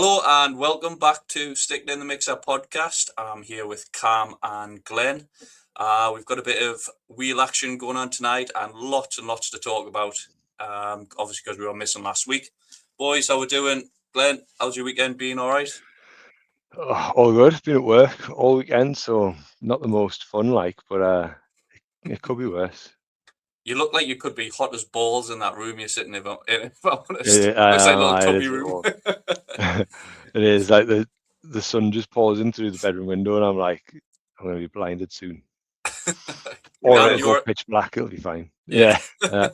Hello and welcome back to Stick in the Mixer podcast. I'm here with Cam and Glenn. We've got a bit of wheel action going on tonight and lots to talk about. Obviously, because we were missing last week. Boys, how we doing? Glenn, how's your weekend been? All right? All good. Been at work all weekend, so not the most fun, but it could be worse. You look like you could be hot as balls in that room you're sitting in, if I'm honest. It, Looks like a little it tubby is, room. it is like the sun just pours in through the bedroom window, and I'm like, I'm gonna be blinded soon. Or Cam, it'll go pitch black. It'll be fine. Yeah. Yeah.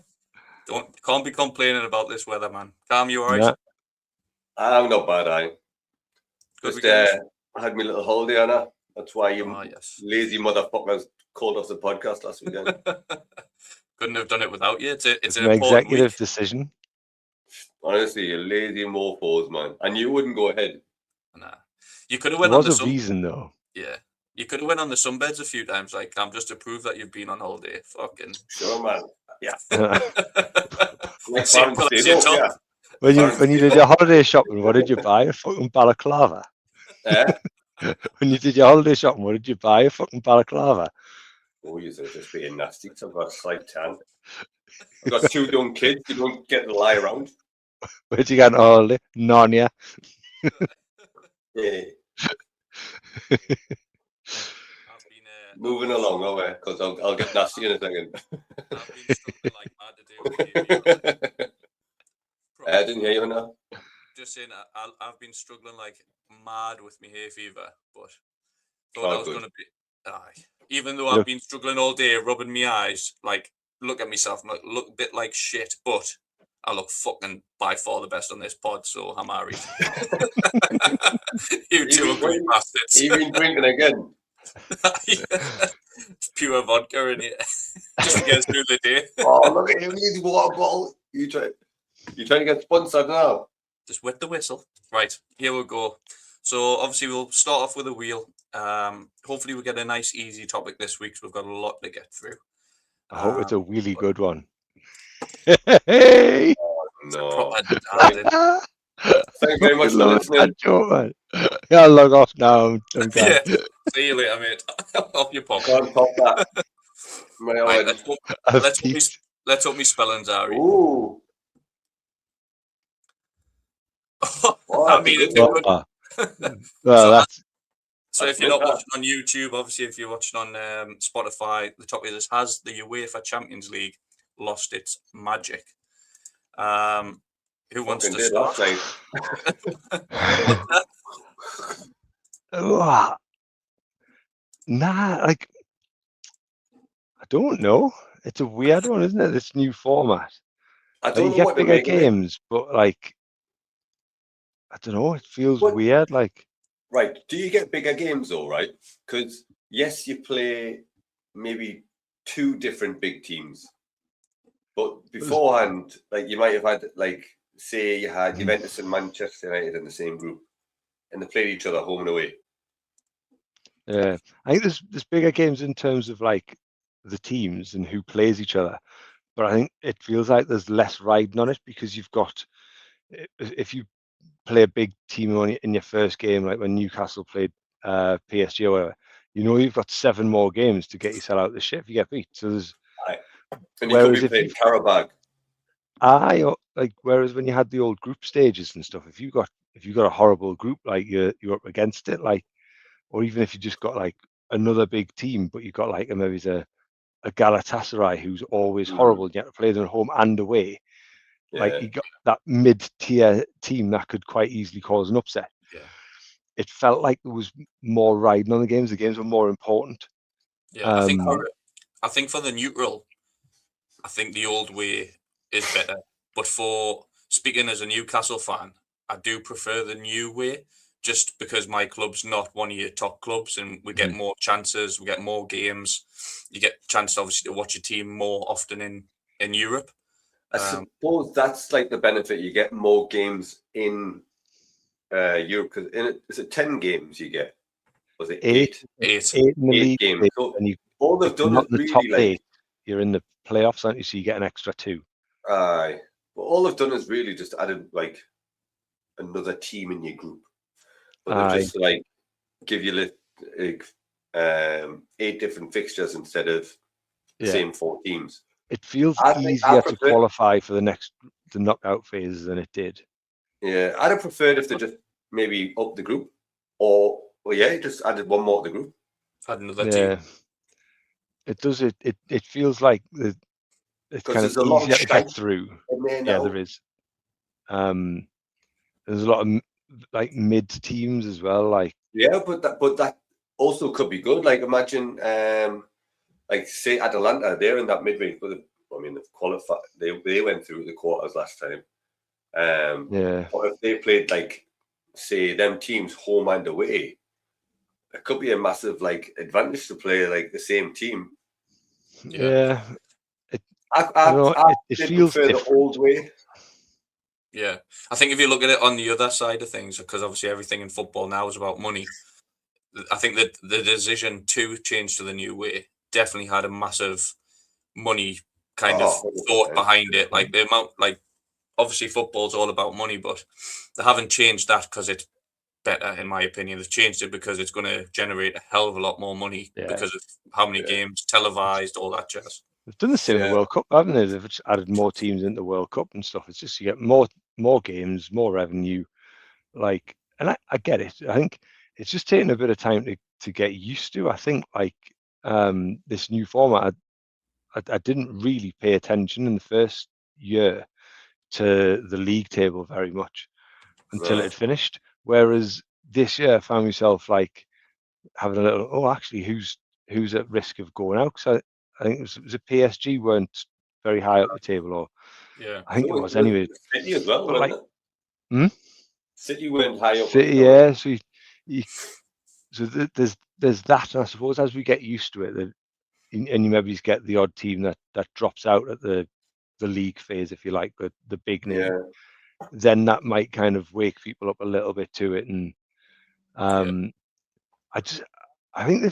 Can't be complaining about this weather, man. Cam, you alright? Yeah. I'm not bad, Good Just I had my little holiday on her. That's why you yes. lazy motherfuckers called us the podcast last weekend. Couldn't have done it without you. It's an an important executive week. decision. Honestly, you lazy mofos, man. And you wouldn't go ahead. Nah. You could have went There on was the a reason though. Yeah. You could have went on the sunbeds a few times, like Cam, just to prove that you've been on holiday. Fucking Sure, man. Yeah. Same colour as your top. Yeah. When you did your holiday shopping, what did you buy? A fucking balaclava. Yeah. When you did your holiday shopping, what did you buy? A fucking balaclava. Oh, you're just being nasty. I've got a slight tan. I've got 2 young kids. You don't get to lie around. Where'd you get on holiday? Narnia. Yeah. Moving along over because I'll get nasty in a second. I've been struggling like mad to do. I didn't hear you now. Just saying, I've been struggling like mad with my hay fever, but thought I was going to be. Even though I've been struggling all day, rubbing my eyes, like look at myself, look a bit like shit, but I look fucking by far the best on this pod, so I'm married. You two are great bastards. You've been drinking again. It's pure vodka in here. Just to get us through the day. Oh, look at him with his water bottle. You trying to get sponsored now? Just wet the whistle. Right, here we go. So obviously we'll start off with a wheel. Hopefully we get a nice easy topic this week, so we've got a lot to get through. I hope it's a really good one. Hey! Oh, no. Thank you very much for listening. Joke, man. Yeah, I'll log off now. Yeah. See you later, mate. Off your pop. Can't top that. Right, let's hope my spellings are right. Ooh. I mean, it's a good. Well, so if you're not watching on YouTube, obviously, if you're watching on Spotify, the top of this has the UEFA Champions League lost its magic. Who wants to start? Like I don't know. It's a weird one, isn't it? This new format. I don't know you what get bigger games, but like I don't know. It feels weird. Like right? Do you get bigger games though? Right? Because yes, you play maybe 2 different big teams, but beforehand, like you might have had like say you had Juventus and Manchester United in the same group, and they played each other home and away. Yeah, I think there's bigger games in terms of like the teams and who plays each other, but I think it feels like there's less riding on it because you've got, if you play a big team in your first game, like when Newcastle played PSG or whatever, you've got 7 more games to get yourself out of the shit if you get beat. So there's and you could be playing Karabag. Whereas when you had the old group stages and stuff, if you got a horrible group, like you're up against it, like, or even if you just got like another big team, but you got like maybe a Galatasaray who's always horrible, and you have to play them at home and away. Yeah. Like you got that mid-tier team that could quite easily cause an upset. Yeah. It felt like there was more riding on the games. The games were more important. Yeah, I think for the neutral, I think the old way is better. But for speaking as a Newcastle fan, I do prefer the new way, just because my club's not one of your top clubs, and we get more chances, we get more games. You get a chance, obviously, to watch your team more often in Europe. I suppose that's like the benefit. You get more games in Europe, because is it 10 games you get? Was it 8? 8 in the league games. So and all they've done is really top 8. You're in the playoffs, aren't you? So you get an extra 2. Aye. Well, all they've done is really just added like another team in your group, but they've just like give you like 8 different fixtures instead of the same 4 teams. It feels easier to qualify for the knockout phases than it did. Yeah, I'd have preferred if they just maybe up the group, or just added one more to the group. Add another team. It does. It feels like it's kind of easier to get through. Yeah, there is. There's a lot of like mid teams as well. Like but that also could be good. Like imagine, like say Atalanta, they're in that mid range, but I mean they've qualified. They went through the quarters last time. But if they played like say them teams home and away, it could be a massive like advantage to play like the same team. Yeah. It feels different. The old way. Yeah, I think if you look at it on the other side of things, because obviously everything in football now is about money, I think that the decision to change to the new way definitely had a massive money kind of thought behind it. Like the amount, like obviously football's all about money, but they haven't changed that because it's better, in my opinion. They've changed it because it's going to generate a hell of a lot more money because of how many games televised, all that jazz. They've done the same in the World Cup, haven't they? They've just added more teams into the World Cup and stuff. It's just you get more games, more revenue. Like, and I get it. I think it's just taking a bit of time to get used to. I think like this new format, I didn't really pay attention in the first year to the league table very much until it had finished. Whereas this year I found myself like having a little, actually, who's at risk of going out? So I think it was a PSG weren't very high up the table, or I think it was anyway. City as well, but like, City went high up. City, yeah. So there's that, and I suppose as we get used to it, and you maybe get the odd team that drops out at the league phase, if you like, the big name, then that might kind of wake people up a little bit to it, and I think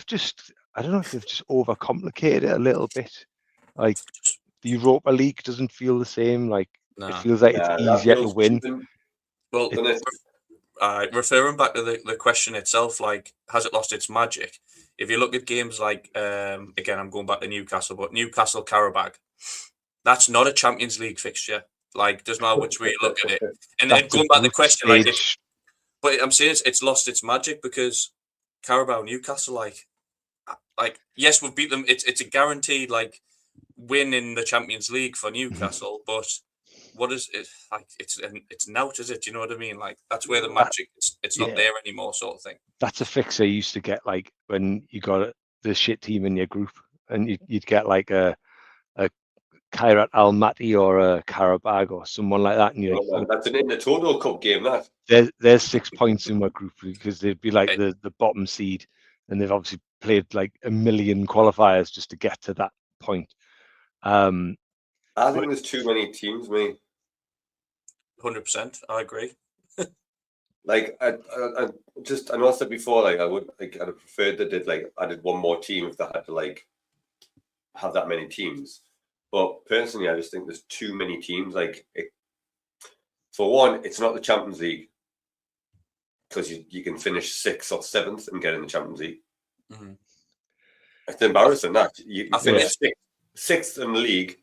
I don't know if they've just overcomplicated it a little bit. Like the Europa League doesn't feel the same. Like it feels like it's easier to win. Well, referring back to the question itself, like, has it lost its magic? If you look at games like, again, I'm going back to Newcastle, but Newcastle Karabag, that's not a Champions League fixture. Like, doesn't matter which way you look at it. And then going back to the question, but I'm saying it's lost its magic because Carabao, Newcastle, like yes, we've beat them. It's a guaranteed like win in the Champions League for Newcastle, but what is it like? It's nout, is it? Do you know what I mean? Like that's where the magic. It's not there anymore, sort of thing. That's a fixer you used to get like when you got the shit team in your group, and you'd get like a Kairat Almaty or a Karabag or someone like that, and you're like, that's an Intertoto Cup game. That there's 6 points in my group because they'd be like the bottom seed, and they've obviously played like a million qualifiers just to get to that point. I think there's too many teams, mate. 100%, I agree. Like I know I said before, like I'd have preferred they did like added one more team if they had to like have that many teams. But personally, I just think there's too many teams. Like, for one, it's not the Champions League because you can finish 6th or 7th and get in the Champions League. Mm-hmm. It's embarrassing that you finish 6th in the league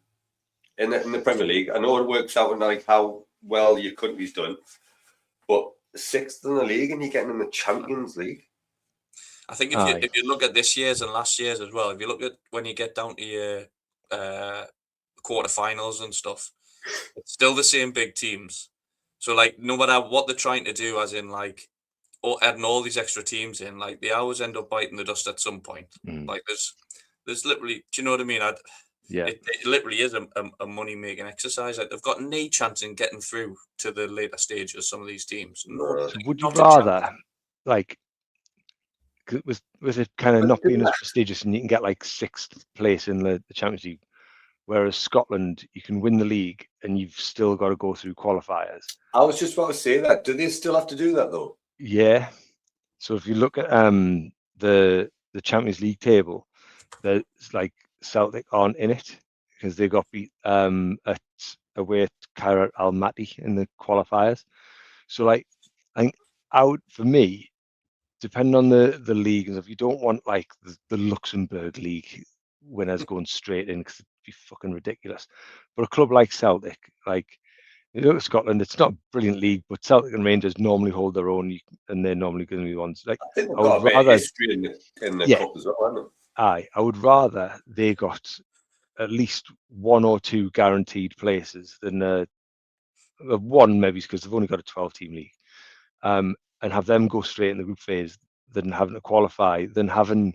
in the Premier League. I know it works out in like how well your country's done, but 6th in the league and you're getting in the Champions League. I think if you look at this year's and last year's as well, if you look at when you get down to your quarterfinals and stuff, it's still the same big teams. So like no matter what they're trying to do, as in like or adding all these extra teams in, like they always end up biting the dust at some point. Like there's literally, do you know what I mean? It literally is a money making exercise. Like they've got no chance in getting through to the later stages. Some of these teams. Would you rather like? With it kind of not being as prestigious, and you can get like 6th place in the Champions League, whereas Scotland, you can win the league and you've still got to go through qualifiers. I was just about to say that. Do they still have to do that though? Yeah. So if you look at the Champions League table, there's like Celtic aren't in it because they got beat away at Kairat Almaty in the qualifiers. So like, I think for me, depending on the league, and if you don't want like the Luxembourg league winners going straight in, because it'd be fucking ridiculous. But a club like Celtic, like you look at Scotland, it's not a brilliant league, but Celtic and Rangers normally hold their own, and they're normally going to be the ones. Like I think they've I got would a bit of rather, history in the cup as well, haven't I would rather they got at least one or two guaranteed places than one maybe because they've only got a 12-team league, and have them go straight in the group phase than having to qualify, than having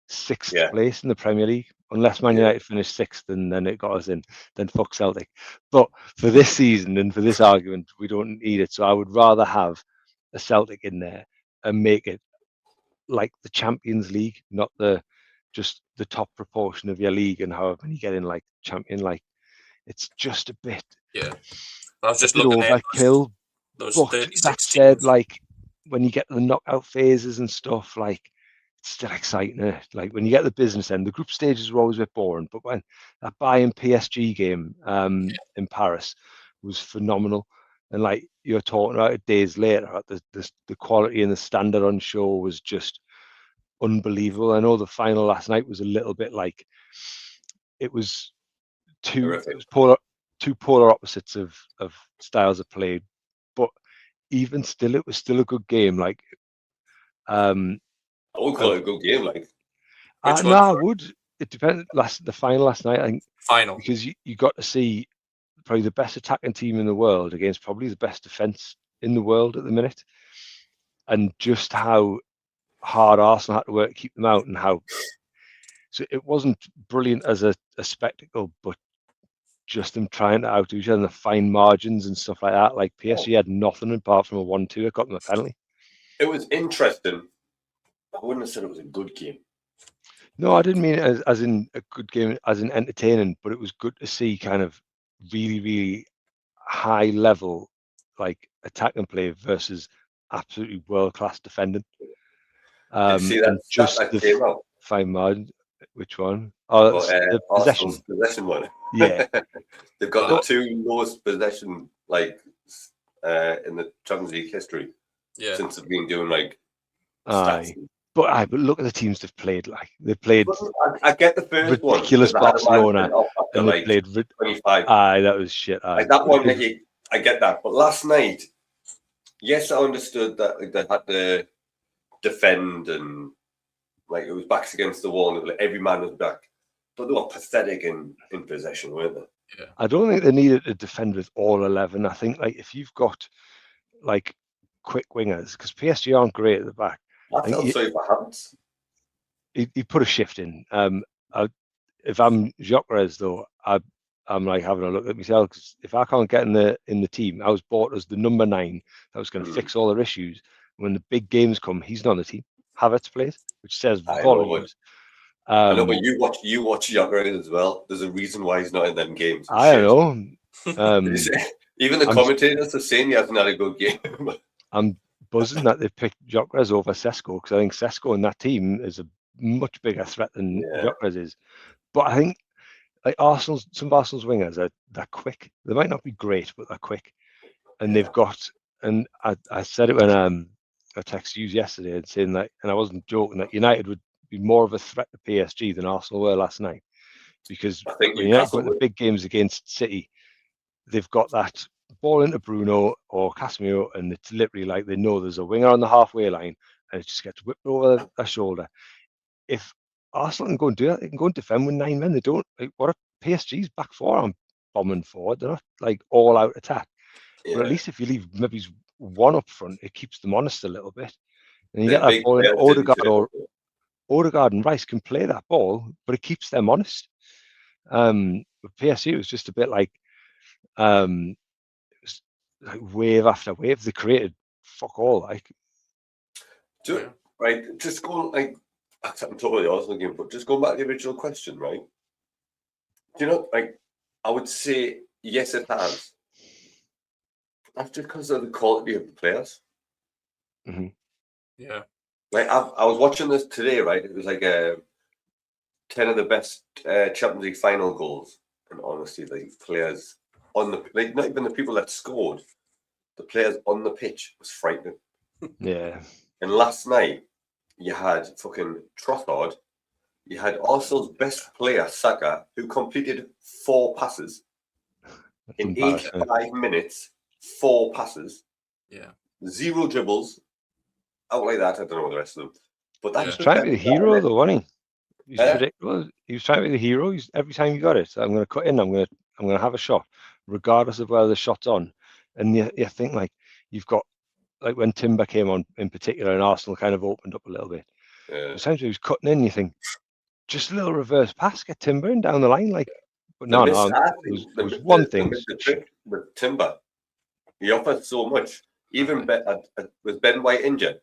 sixth Yeah. place in the Premier League. Unless Man Yeah. United finished sixth and then it got us in, then fuck Celtic. But for this season and for this argument, we don't need it. So I would rather have a Celtic in there and make it like the Champions League, not just the top proportion of your league and however many get in like champion. Like it's just a bit. Yeah. I was a just bit looking at overkill. those But 36 that said, teams. like when you get to the knockout phases and stuff, like it's still exciting. Like when you get the business end, the group stages were always a bit boring. But when that Bayern PSG game in Paris was phenomenal, and like you're talking about it days later, the quality and the standard on show was just unbelievable. I know the final last night was a little bit like it was Horrific. two polar opposites of styles of play, but even still, it was still a good game. Like, I would call it a good game. Like, Which no, one? I would. It depends. The final last night, I think, Final. because you got to see probably the best attacking team in the world against probably the best defense in the world at the minute, and just how hard Arsenal had to work to keep them out, and how. So it wasn't brilliant as a spectacle, but just them trying to outdo each other and the fine margins and stuff like that. Like PSG had nothing apart from a 1-2. It got them a penalty. It was interesting. I wouldn't have said it was a good game. No, I didn't mean it as in a good game, as in entertaining, but it was good to see kind of really, really high level, like attacking play versus absolutely world class defending. Did you see that And stat just that the came out? fine margin. Which one? Oh, Well, the Arsenal's possession. possession one. Yeah. They've got the two lowest possession like in the Champions League history since they've been doing like stats. But look at the teams they've played. Like they've played. I get the first ridiculous one. Barcelona, and they like played 25. That was shit. Like that one, I get that. But last night, yes, I understood that like, they had to defend and like it was backs against the wall and like, every man was back. But they were pathetic in possession, weren't they? Yeah. I don't think they needed to defend with all 11. I think like if you've got like quick wingers, because PSG aren't great at the back. I felt sorry for Havertz. He put a shift in. If I'm Gyökeres though, I'm like having a look at myself because if I can't get in the team, I was bought as the number 9 that was going to fix all their issues. When the big games come, he's not on the team. Havertz plays, which says volumes. I know, but you watch Gyökeres as well. There's a reason why he's not in them games. I don't know. Even the commentators are saying he hasn't had a good game. I'm buzzing that they picked Gyökeres over Sesko because I think Sesko in that team is a much bigger threat than Gyökeres is. But I think like some of Arsenal's wingers they're quick. They might not be great, but they're quick, and they've got. And I said it when I texted you yesterday and saying that, and I wasn't joking that United would be more of a threat to PSG than Arsenal were last night, because when United go into big games against City, they've got that ball into Bruno or Casemiro, and it's literally like they know there's a winger on the halfway line, and it just gets whipped over their shoulder. If Arsenal can go and do that, they can go and defend with 9 men. They don't. Like, what are PSG's back four aren't bombing forward? They're not like all out attack. But at least if you leave maybe one up front, it keeps them honest a little bit. And you get that ball in Odegaard and Rice can play that ball, but it keeps them honest. With PSG, it was just a bit like, it was like wave after wave. They created fuck all. Like, right, just going like I'm totally Arsenal game, but just going back to the original question, right? Do you know, like, I would say yes, it has. That's just because of the quality of the players. Mm-hmm. Yeah. Like I was watching this today, right? It was like 10 of the best Champions League final goals, and honestly, like players on the like not even the people that scored, the players on the pitch was frightening. Yeah. And last night, you had fucking Trossard. You had Arsenal's best player, Saka, who completed 4 passes in 85 minutes. 4 passes. Yeah. 0 dribbles. Out like that. I don't know the rest of them. But that's He was trying to be the hero, though, wasn't he? He was predictable. He was trying to be the hero. Every time he got it, so I'm going to cut in. I'm going to have a shot, regardless of whether the shot's on. And you think like you've got like when Timber came on in particular, and Arsenal kind of opened up a little bit. Yeah. Sometimes he was cutting in. You think just a little reverse pass, get Timber in down the line, like. But no, it was one thing. The trick with Timber, he offers so much. Even with Ben White injured.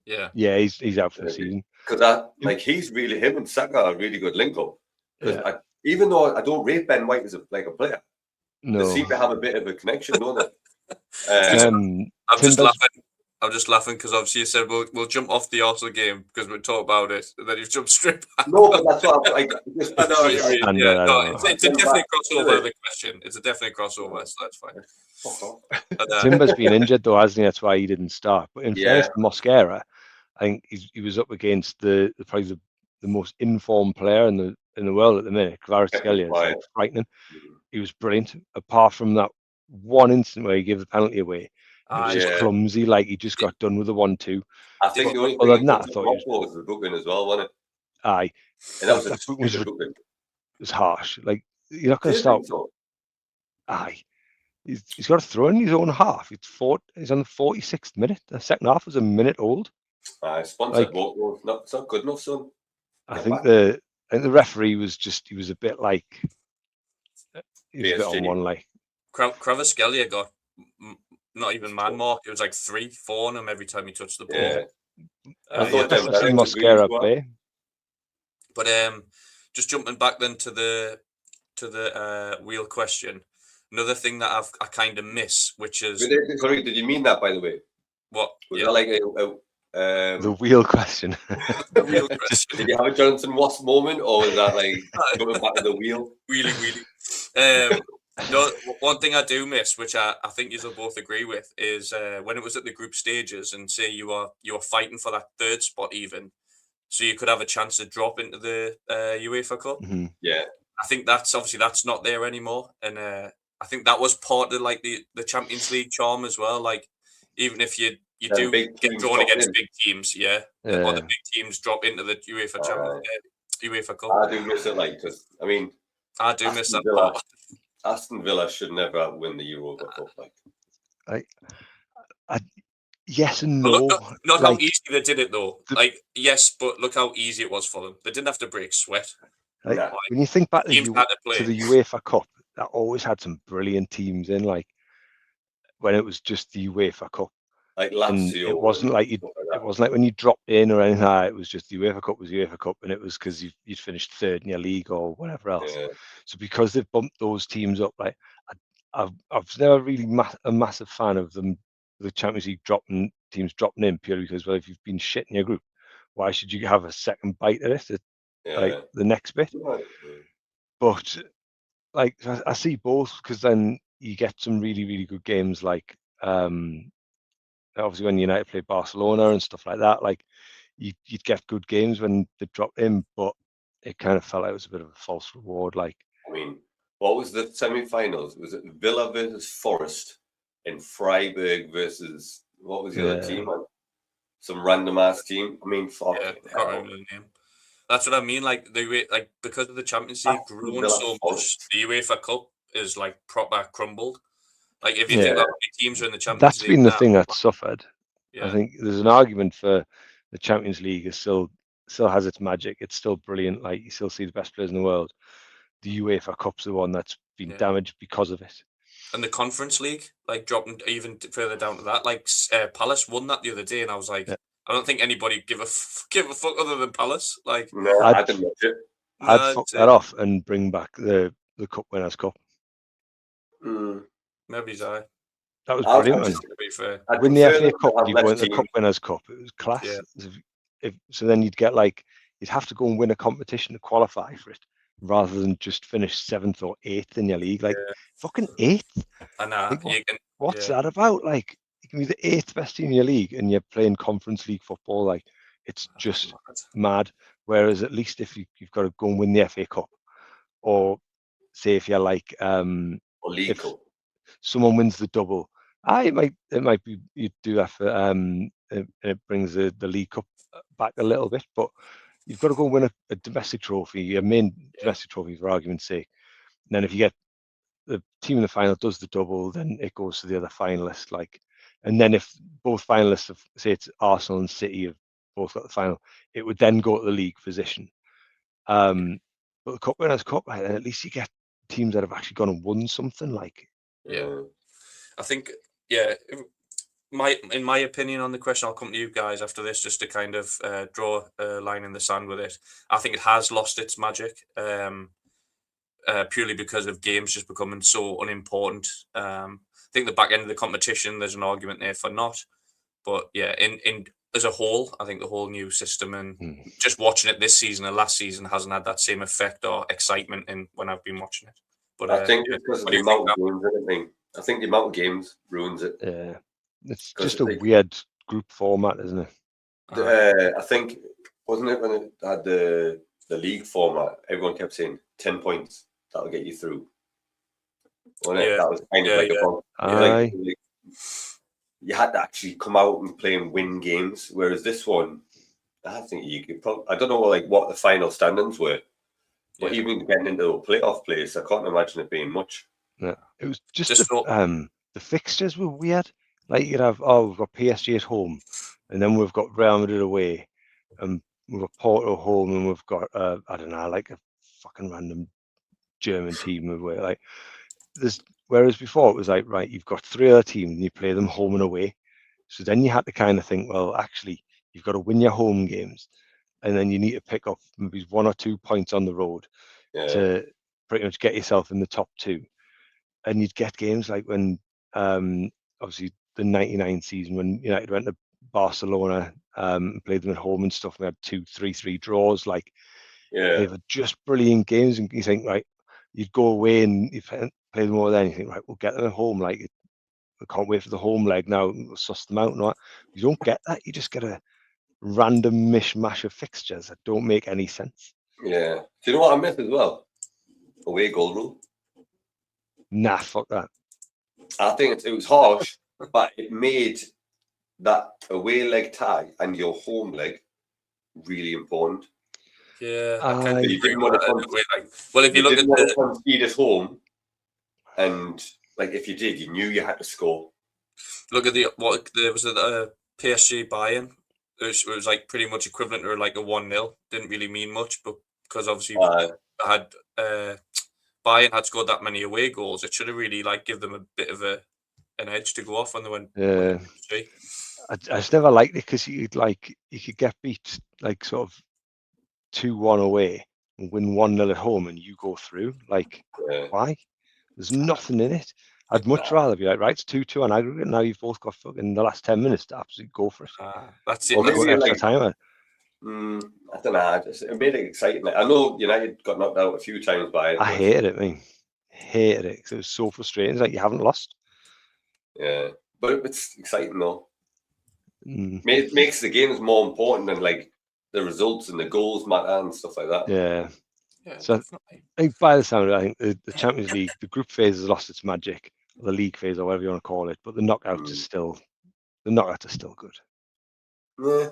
Yeah, he's out for the season. Because him and Saka are really good link up. Even though I don't rate Ben White as a player, they seem to have a bit of a connection, don't they? I'm just laughing because obviously you said we'll jump off the Arsenal game because we'll talk about it, and then you've jumped straight back. No, but that's what I know what you mean. It's a definite crossover of the question. It's a definite crossover, so that's fine. Timber's been injured though, hasn't he? That's why he didn't start. But in fairness to Mosquera, I think he was up against probably the most informed player in the world at the minute. Kvaratskhelia is like frightening. He was brilliant. Apart from that one instant where he gave the penalty away. It was just clumsy, like he just got done with the 1-2. I think the only other than that, I thought was the booking as well, wasn't it? Aye, and that was harsh. Like you're not going to start. Aye, he's got to throw in his own half. He's on the 46th minute. The second half was a minute old. Sponsored vote. It's not good enough, son. I think the referee was a bit like he was a bit on one. Like Kvaratskhelia got not even man mark. It was like 3-4 on him every time he touched the ball. I thought I've seen Mosquera play. But just jumping back then to the wheel question. Another thing that I kind of miss, which is sorry, did you mean that, by the way? What? Was that like the wheel question? The wheel question. Did you have a Jonathan Wasp moment, or was that like going back to the wheel? Really. No, one thing I do miss, which I think you'll both agree with, is when it was at the group stages, and say you were fighting for that 3rd spot even, so you could have a chance to drop into the UEFA Cup. Mm-hmm. Yeah, I think that's not there anymore, and I think that was part of like the Champions League charm as well. Like even if you do get drawn against big teams, or the big teams drop into the UEFA Cup. I do miss it, because I do miss that part. Aston Villa should never win the Europa Cup. Yes and no. Not how easy they did it though. Yes, but look how easy it was for them. They didn't have to break sweat. When you think back to the UEFA Cup, that always had some brilliant teams in. Like when it was just the UEFA Cup, like Lazio, it wasn't like it wasn't like when you dropped in or anything. It was just the UEFA Cup was the UEFA Cup, and it was because you'd finished 3rd in your league or whatever else. Yeah. So because they've bumped those teams up, like I was never really a massive fan of them. The Champions League teams dropping in purely because if you've been shit in your group, why should you have a second bite at it? Like the next bit. Right. But like I see both, because then you get some really, really good games, like obviously when United play Barcelona and stuff like that, like you'd get good games when they drop in, but it kind of felt like it was a bit of a false reward. Like what was the semi-finals? Was it Villa versus Forest and Freiburg versus what was the other team? Some random ass team. Fuck. Yeah, I can't remember the name. That's what I mean. Like because of the Champions League growing so much, the UEFA Cup is like proper crumbled. Like if you think how many teams are in the Champions League, that's been the thing that suffered. Yeah. I think there's an argument for the Champions League is still has its magic. It's still brilliant. Like you still see the best players in the world. The UEFA Cup's the one that's been damaged because of it. And the Conference League, like dropping even further down to that, like Palace won that the other day, and I was like, I don't think anybody give a fuck other than Palace. Like, no, I didn't watch it. I'd fuck that off and bring back the Cup Winners' Cup. Maybe so. That was brilliant. To be fair, win the FA Cup, you win the Cup Winners' Cup. It was class. Yeah. So then you'd get you'd have to go and win a competition to qualify for it. rather than just finish 7th or 8th in your league. Like fucking 8th. I know. Like, what's that about? Like you can be the 8th best team in your league and you're playing Conference League football. Like it's just mad. Whereas at least if you've got to go and win the FA Cup, or say if you're like or League Cup, someone wins the double, it might be you do that for it brings the League Cup back a little bit, but you've got to go win a domestic trophy, your main domestic trophy for argument's sake. And then if you get the team in the final does the double, then it goes to the other finalist. Like, and then if both finalists have, say it's Arsenal and City, have both got the final, it would then go to the league position. But the Cup Winners' Cup, at least you get teams that have actually gone and won something. Like, I think, in my opinion on the question, I'll come to you guys after this just to kind of draw a line in the sand with it. I think it has lost its magic purely because of games just becoming so unimportant. I think the back end of the competition, there's an argument there for not. But yeah, in as a whole, I think the whole new system and just watching it this season and last season hasn't had that same effect or excitement in when I've been watching it. But I think because of the amount of games, I think the amount of games ruins it. Yeah, it's just a weird group format, isn't it? I think, wasn't it when it had the league format? Everyone kept saying 10 points that'll get you through. Wasn't it? That was kind of like you had to actually come out and play and win games. Whereas this one, I think you could probably, I don't know what the final standings were, but even getting into a playoff place, I can't imagine it being much. Yeah, it was just the fixtures were weird. Like you'd have, we've got PSG at home, and then we've got Real Madrid away, and we've got Porto home, and we've got I don't know, like a fucking random German team away. Like whereas before it was like, right, you've got 3 other teams and you play them home and away. So then you had to kind of think, well, actually, you've got to win your home games, and then you need to pick up maybe 1 or 2 points on the road to pretty much get yourself in the top 2. And you'd get games like when, obviously, the '99 season when United went to Barcelona and played them at home and stuff. And we had 2 3-3 draws. Like, they were just brilliant games. And you think, right, you'd go away and you play them over there and you think, right, we'll get them at home. Like, I can't wait for the home leg now. We'll suss them out and all that. You don't get that. You just get a random mishmash of fixtures that don't make any sense. Yeah. Do you know what I miss as well? Away goal rule. Nah, fuck that. I think it was harsh, but it made that away leg tie and your home leg really important. Yeah, I kind of agree with that. Well, if you look at the concede at home, and like if you did, you knew you had to score. Look at the PSG Bayern. It was like pretty much equivalent to like a 1-0. Didn't really mean much, but because obviously Bayern had scored that many away goals, it should have really like give them a bit of an edge to go off when they went. I just never liked it because you could get beat like sort of 2-1 away and win 1-0 at home and you go through. Like, why? There's nothing in it. I'd much rather be like, right, it's 2-2 on aggregate. Now you've both got fucking the last 10 minutes to absolutely go for it. That's it. Well, maybe extra time. I don't know. It made it exciting. Like, I know United got knocked out a few times by it. I hated it, man. Hated it because it was so frustrating. It's like you haven't lost. Yeah, but it's exciting though. It makes the games more important than like the results and the goals matter and stuff like that. Yeah. So I think by the sound of it, I think the Champions League, the group phase has lost its magic, or the league phase, or whatever you want to call it. But the knockouts is still, good. Yeah,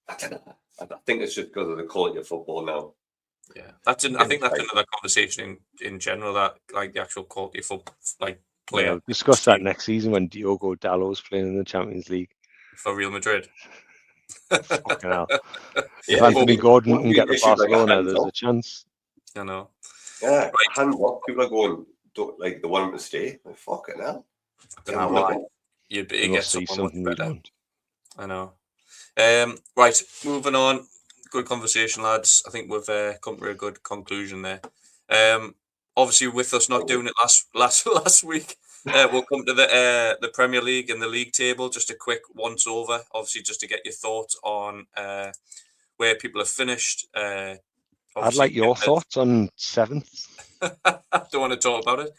I don't know. I think it's just because of the quality of football now. Yeah, I think that's another conversation in general. That like the actual quality of football, like player. We'll discuss that next season when Diogo Dalot's playing in the Champions League for Real Madrid. Fucking hell. If Anthony Gordon can get to Barcelona, there's a chance. I know. Yeah, hands up. People are going, like, they want him to stay. Like, fucking hell. I don't know why. You'd get something we don't. I know. Right, moving on. Good conversation, lads. I think we've come to a good conclusion there. Obviously, with us not doing it last week, we'll come to the Premier League and the league table. Just a quick once over, obviously, just to get your thoughts on where people have finished, I'd like your thoughts on 7th. Don't want to talk about it.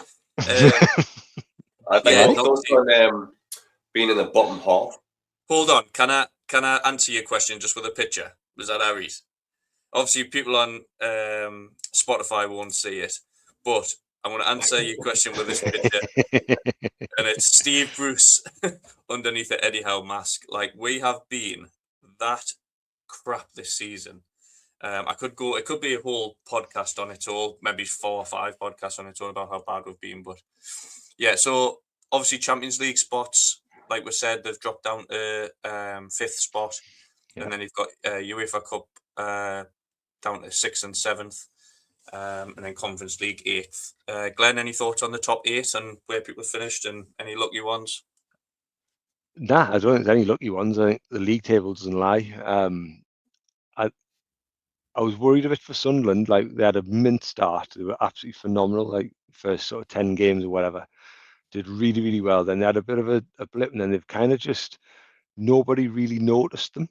I'd like your thoughts on being in the bottom half. Hold on, can I answer your question just with a picture? Was that Harry's? Obviously, people on Spotify won't see it, but I'm going to answer your question with this picture. And it's Steve Bruce underneath the Eddie Howe mask. Like, we have been that crap this season. It could be a whole podcast on its own, maybe 4 or 5 podcasts on its own about how bad we've been. But yeah, so obviously Champions League spots, like we said, they've dropped down to 5th spot. Yeah. And then you've got UEFA Cup down to 6th and 7th. And then Conference League 8th. Glenn, any thoughts on the top 8 and where people finished and any lucky ones? Nah, I don't think there's any lucky ones. I think the league table doesn't lie. I was worried a bit for Sunderland. Like, they had a mint start. They were absolutely phenomenal. Like, first sort of 10 games or whatever, did really, really well. Then they had a bit of a blip, and then they've kind of just, nobody really noticed them.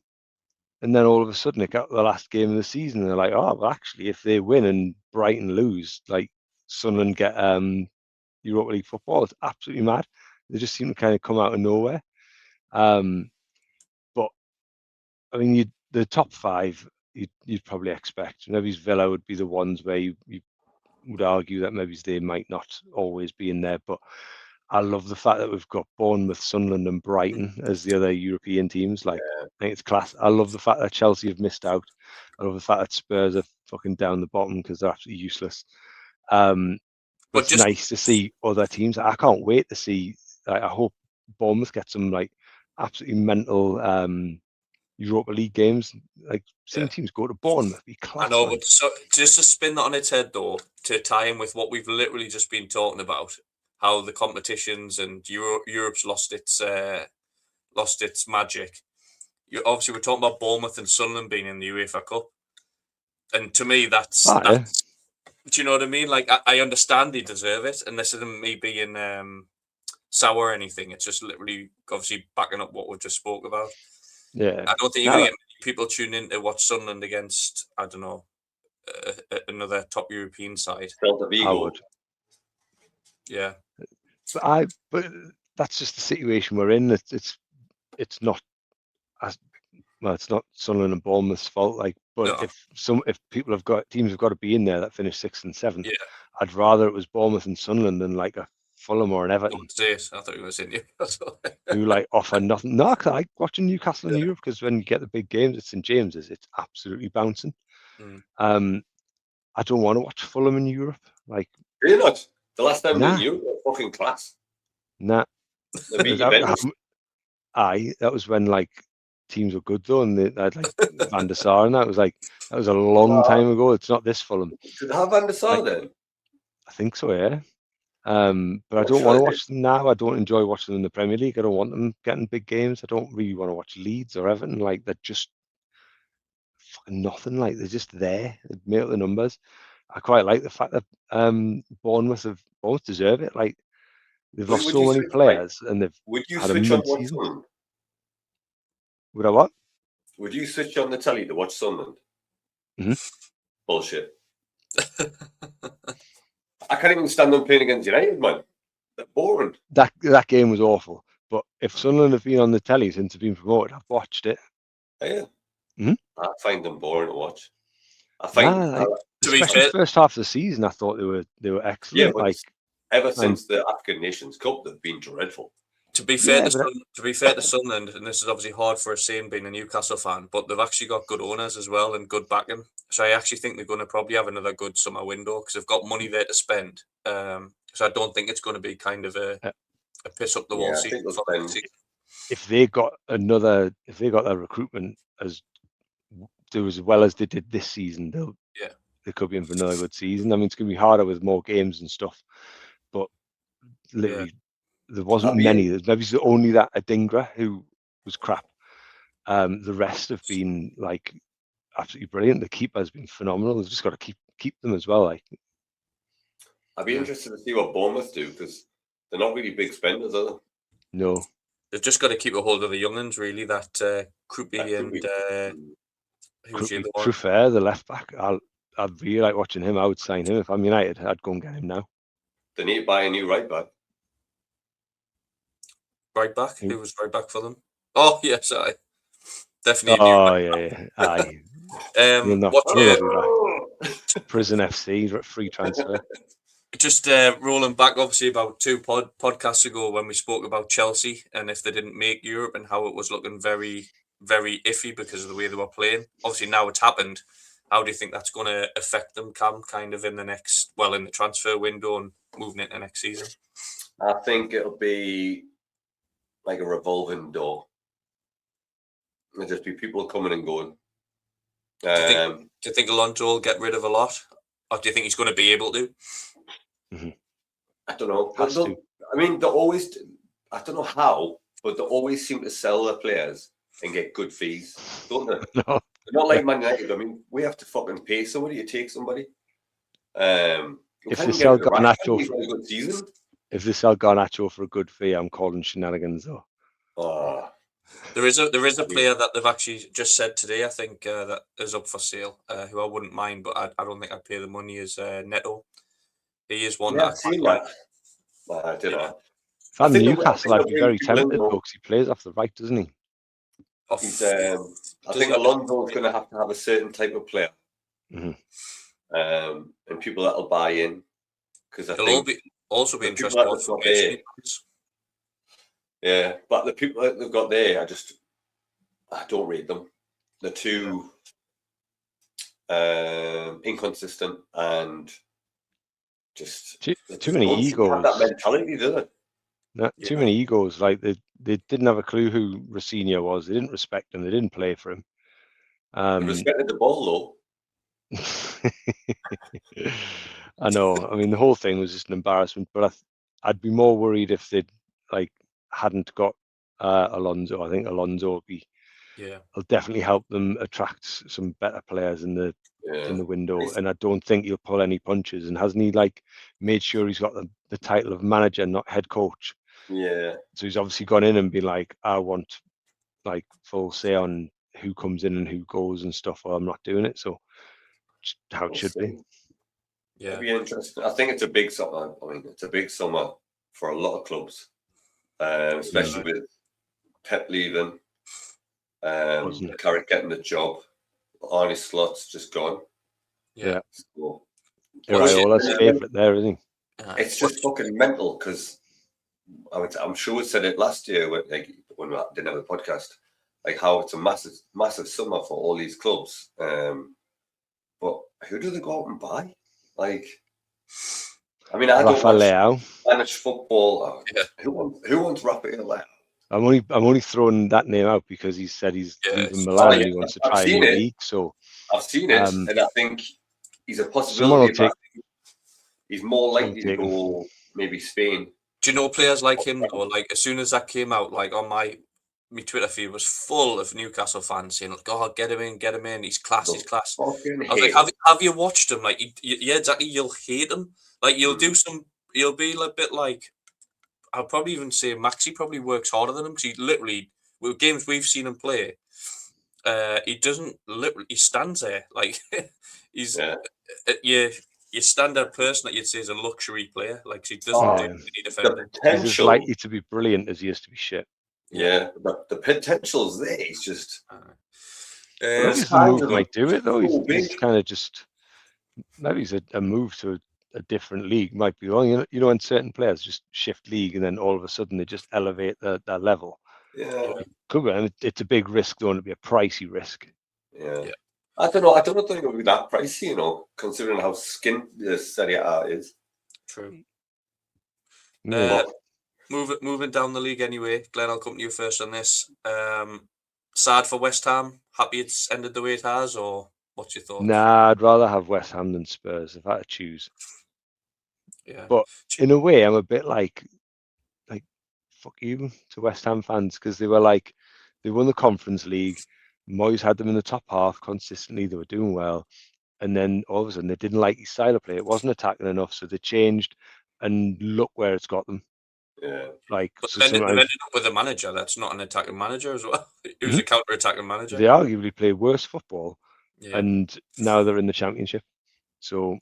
And then all of a sudden, it got the last game of the season, and they're like, oh, well, actually, if they win and Brighton lose, like, Sunderland get Europa League football. It's absolutely mad. They just seem to kind of come out of nowhere. But I mean, the top 5, you'd probably expect. Maybe Villa would be the ones where you would argue that maybe they might not always be in there. But I love the fact that we've got Bournemouth, Sunderland, and Brighton as the other European teams. Like, I think it's class. I love the fact that Chelsea have missed out. I love the fact that Spurs are fucking down the bottom because they're absolutely useless. But it's nice to see other teams. I can't wait to see. I hope Bournemouth get some like absolutely mental Europa League games. Like, seeing teams go to Bournemouth be class. I know, but so, just to spin that on its head though, to tie in with what we've literally just been talking about, how the competitions and Europe's lost its magic. Obviously, we're talking about Bournemouth and Sunderland being in the UEFA Cup, and to me, that's do you know what I mean? Like, I understand they deserve it, and this isn't me being sour or anything. It's just literally, obviously, backing up what we've just spoke about. Yeah, I don't think you're going to get many people tune in to watch Sunderland against, I don't know, another top European side. I would. Yeah, but that's just the situation we're in. It's not as well. It's not Sunderland and Bournemouth's fault. Like, but if people have got teams have got to be in there that finish 6th and 7th, I'd rather it was Bournemouth and Sunderland than like a Fulham or an Everton. I thought you were saying Newcastle. Who like offer nothing. No, I like watching Newcastle in Europe because when you get the big games at St James's, it's absolutely bouncing. I don't want to watch Fulham in Europe. Like, really not? The last time in Europe, fucking class. Nah. That was when like teams were good though, and they had like Van der Sar, and that was a long time ago. It's not this Fulham. Did they have Van der Sar then? I think so, yeah. But I don't want to watch them now. I don't enjoy watching them in the Premier League. I don't want them getting big games. I don't really want to watch Leeds or Everton. Like, they're just fucking nothing. Like, they're just there. They make up the numbers. I quite like the fact that Bournemouth deserve it. Like, they've lost so many players, and they've had a mid season. Would I what? Would you switch on the telly to watch Sunderland? Bullshit. I can't even stand them playing against United, man. They're boring. That game was awful. But if Sunderland have been on the telly since they've been promoted, I've watched it. Oh, yeah. I find them boring to watch. I find especially the first half of the season, I thought they were excellent. Yeah, but ever since the African Nations Cup, they've been dreadful. To be fair to Sunderland, and this is obviously hard for a saying being a Newcastle fan, but they've actually got good owners as well and good backing. So I actually think they're going to probably have another good summer window because they've got money there to spend. So I don't think it's going to be kind of a piss up the wall season. If they got their recruitment as well as they did this season, they could be in for another good season. I mean, it's going to be harder with more games and stuff, but literally. There wasn't many. There's maybe only that Adingra who was crap. The rest have been like absolutely brilliant. The keeper's been phenomenal. They've just got to keep them as well. Like, I'd be interested to see what Bournemouth do because they're not really big spenders, are they? No, they've just got to keep a hold of the young'uns, really. That Krupi and Truffert, the left back. I'd really like watching him. I would sign him if I'm United. I'd go and get him now. They need to buy a new right back. Right back? Who was right back for them? Oh, yes, I definitely. Oh, yeah. Aye. What's Prison FC, free transfer. Just rolling back, obviously, about two podcasts ago when we spoke about Chelsea and if they didn't make Europe and how it was looking very, very iffy because of the way they were playing. Obviously, now it's happened. How do you think that's going to affect them, Cam, kind of in the transfer window and moving into next season? I think it'll be like a revolving door. There'll just be people coming and going. Do you think Alonso will get rid of a lot? Or do you think he's going to be able to? Mm-hmm. I don't know. I mean, they always, I don't know how, but they always seem to sell their players and get good fees, don't they? No. They're not like Man United. I mean, we have to fucking pay somebody to take somebody. If they sell Garnacho for a good fee, I'm calling shenanigans though. Oh. There is a player that they've actually just said today, I think, that is up for sale, who I wouldn't mind, but I don't think I'd pay the money, is Neto. He is one that I've seen that. I don't know. If I'm Newcastle, I'd be very tempted because he plays off the right, doesn't he? I think Alonso's going to have a certain type of player, and people that'll buy in, because I think also be interested. Yeah, but the people that they've got there, I don't rate them. They're too inconsistent and just too many egos. Have that mentality, do they? No, too many egos. Like they didn't have a clue who Rossinha was. They didn't respect him. They didn't play for him. They respected the ball though. I know. I mean, the whole thing was just an embarrassment. But I'd be more worried if they'd hadn't got Alonso. I think Alonso will definitely help them attract some better players in the window. And I don't think he'll pull any punches. And hasn't he made sure he's got the title of manager, not head coach? Yeah. So he's obviously gone in and been like, I want full say on who comes in and who goes and stuff, or I'm not doing it. So how it should be. Yeah. It'll be interesting. I think it's a big summer. I mean, it's a big summer for a lot of clubs. Especially with Pep leaving, Carrick getting the job, Arne Slot's just gone. Yeah. So, Iraiola's favourite there, isn't he? It's just fucking mental because I'm sure we said it last year when we didn't have a podcast, how it's a massive summer for all these clubs. But who do they go out and buy? I mean, I don't watch Spanish football. Who wants Rafael Leao? I'm only throwing that name out because he said he's leaving Milan and he wants to try a new league. So I've seen it, and I think he's a possibility. He's more likely to go maybe Spain. Do you know players like him though? As soon as that came out, on my Twitter feed was full of Newcastle fans saying, "God, get him in. He's class. He's class." I was like, "Have you watched him? Yeah, exactly. You'll hate him. You'll do some. You'll be a bit like. I'll probably even say Maxi probably works harder than him because he literally, with games we've seen him play, he doesn't literally. He stands there he's your standard person that you'd say is a luxury player. He doesn't do any defending. He's as likely to be brilliant as he is to be shit. Yeah, but the potential's there. He's just. Maybe the move might do it though. He's kind of just. Maybe he's a move to a different league might be wrong. You know, when certain players just shift league and then all of a sudden they just elevate their level. Yeah, could be, and it's a big risk. Don't want to be a pricey risk. Yeah. I don't know. I don't think it would be that pricey, considering how skint the Serie A is. True. Moving down the league anyway. Glenn, I'll come to you first on this. Sad for West Ham. Happy it's ended the way it has, or what's your thoughts? Nah, I'd rather have West Ham than Spurs if I had to choose. Yeah. But in a way, I'm a bit like fuck you to West Ham fans because they were they won the Conference League. Moyes had them in the top half consistently. They were doing well. And then all of a sudden they didn't like his style of play. It wasn't attacking enough. So they changed and look where it's got them. Yeah. But they've ended up with a manager that's not an attacking manager as well. He was a counter-attacking manager. They arguably play worse football. Yeah. And now they're in the Championship. So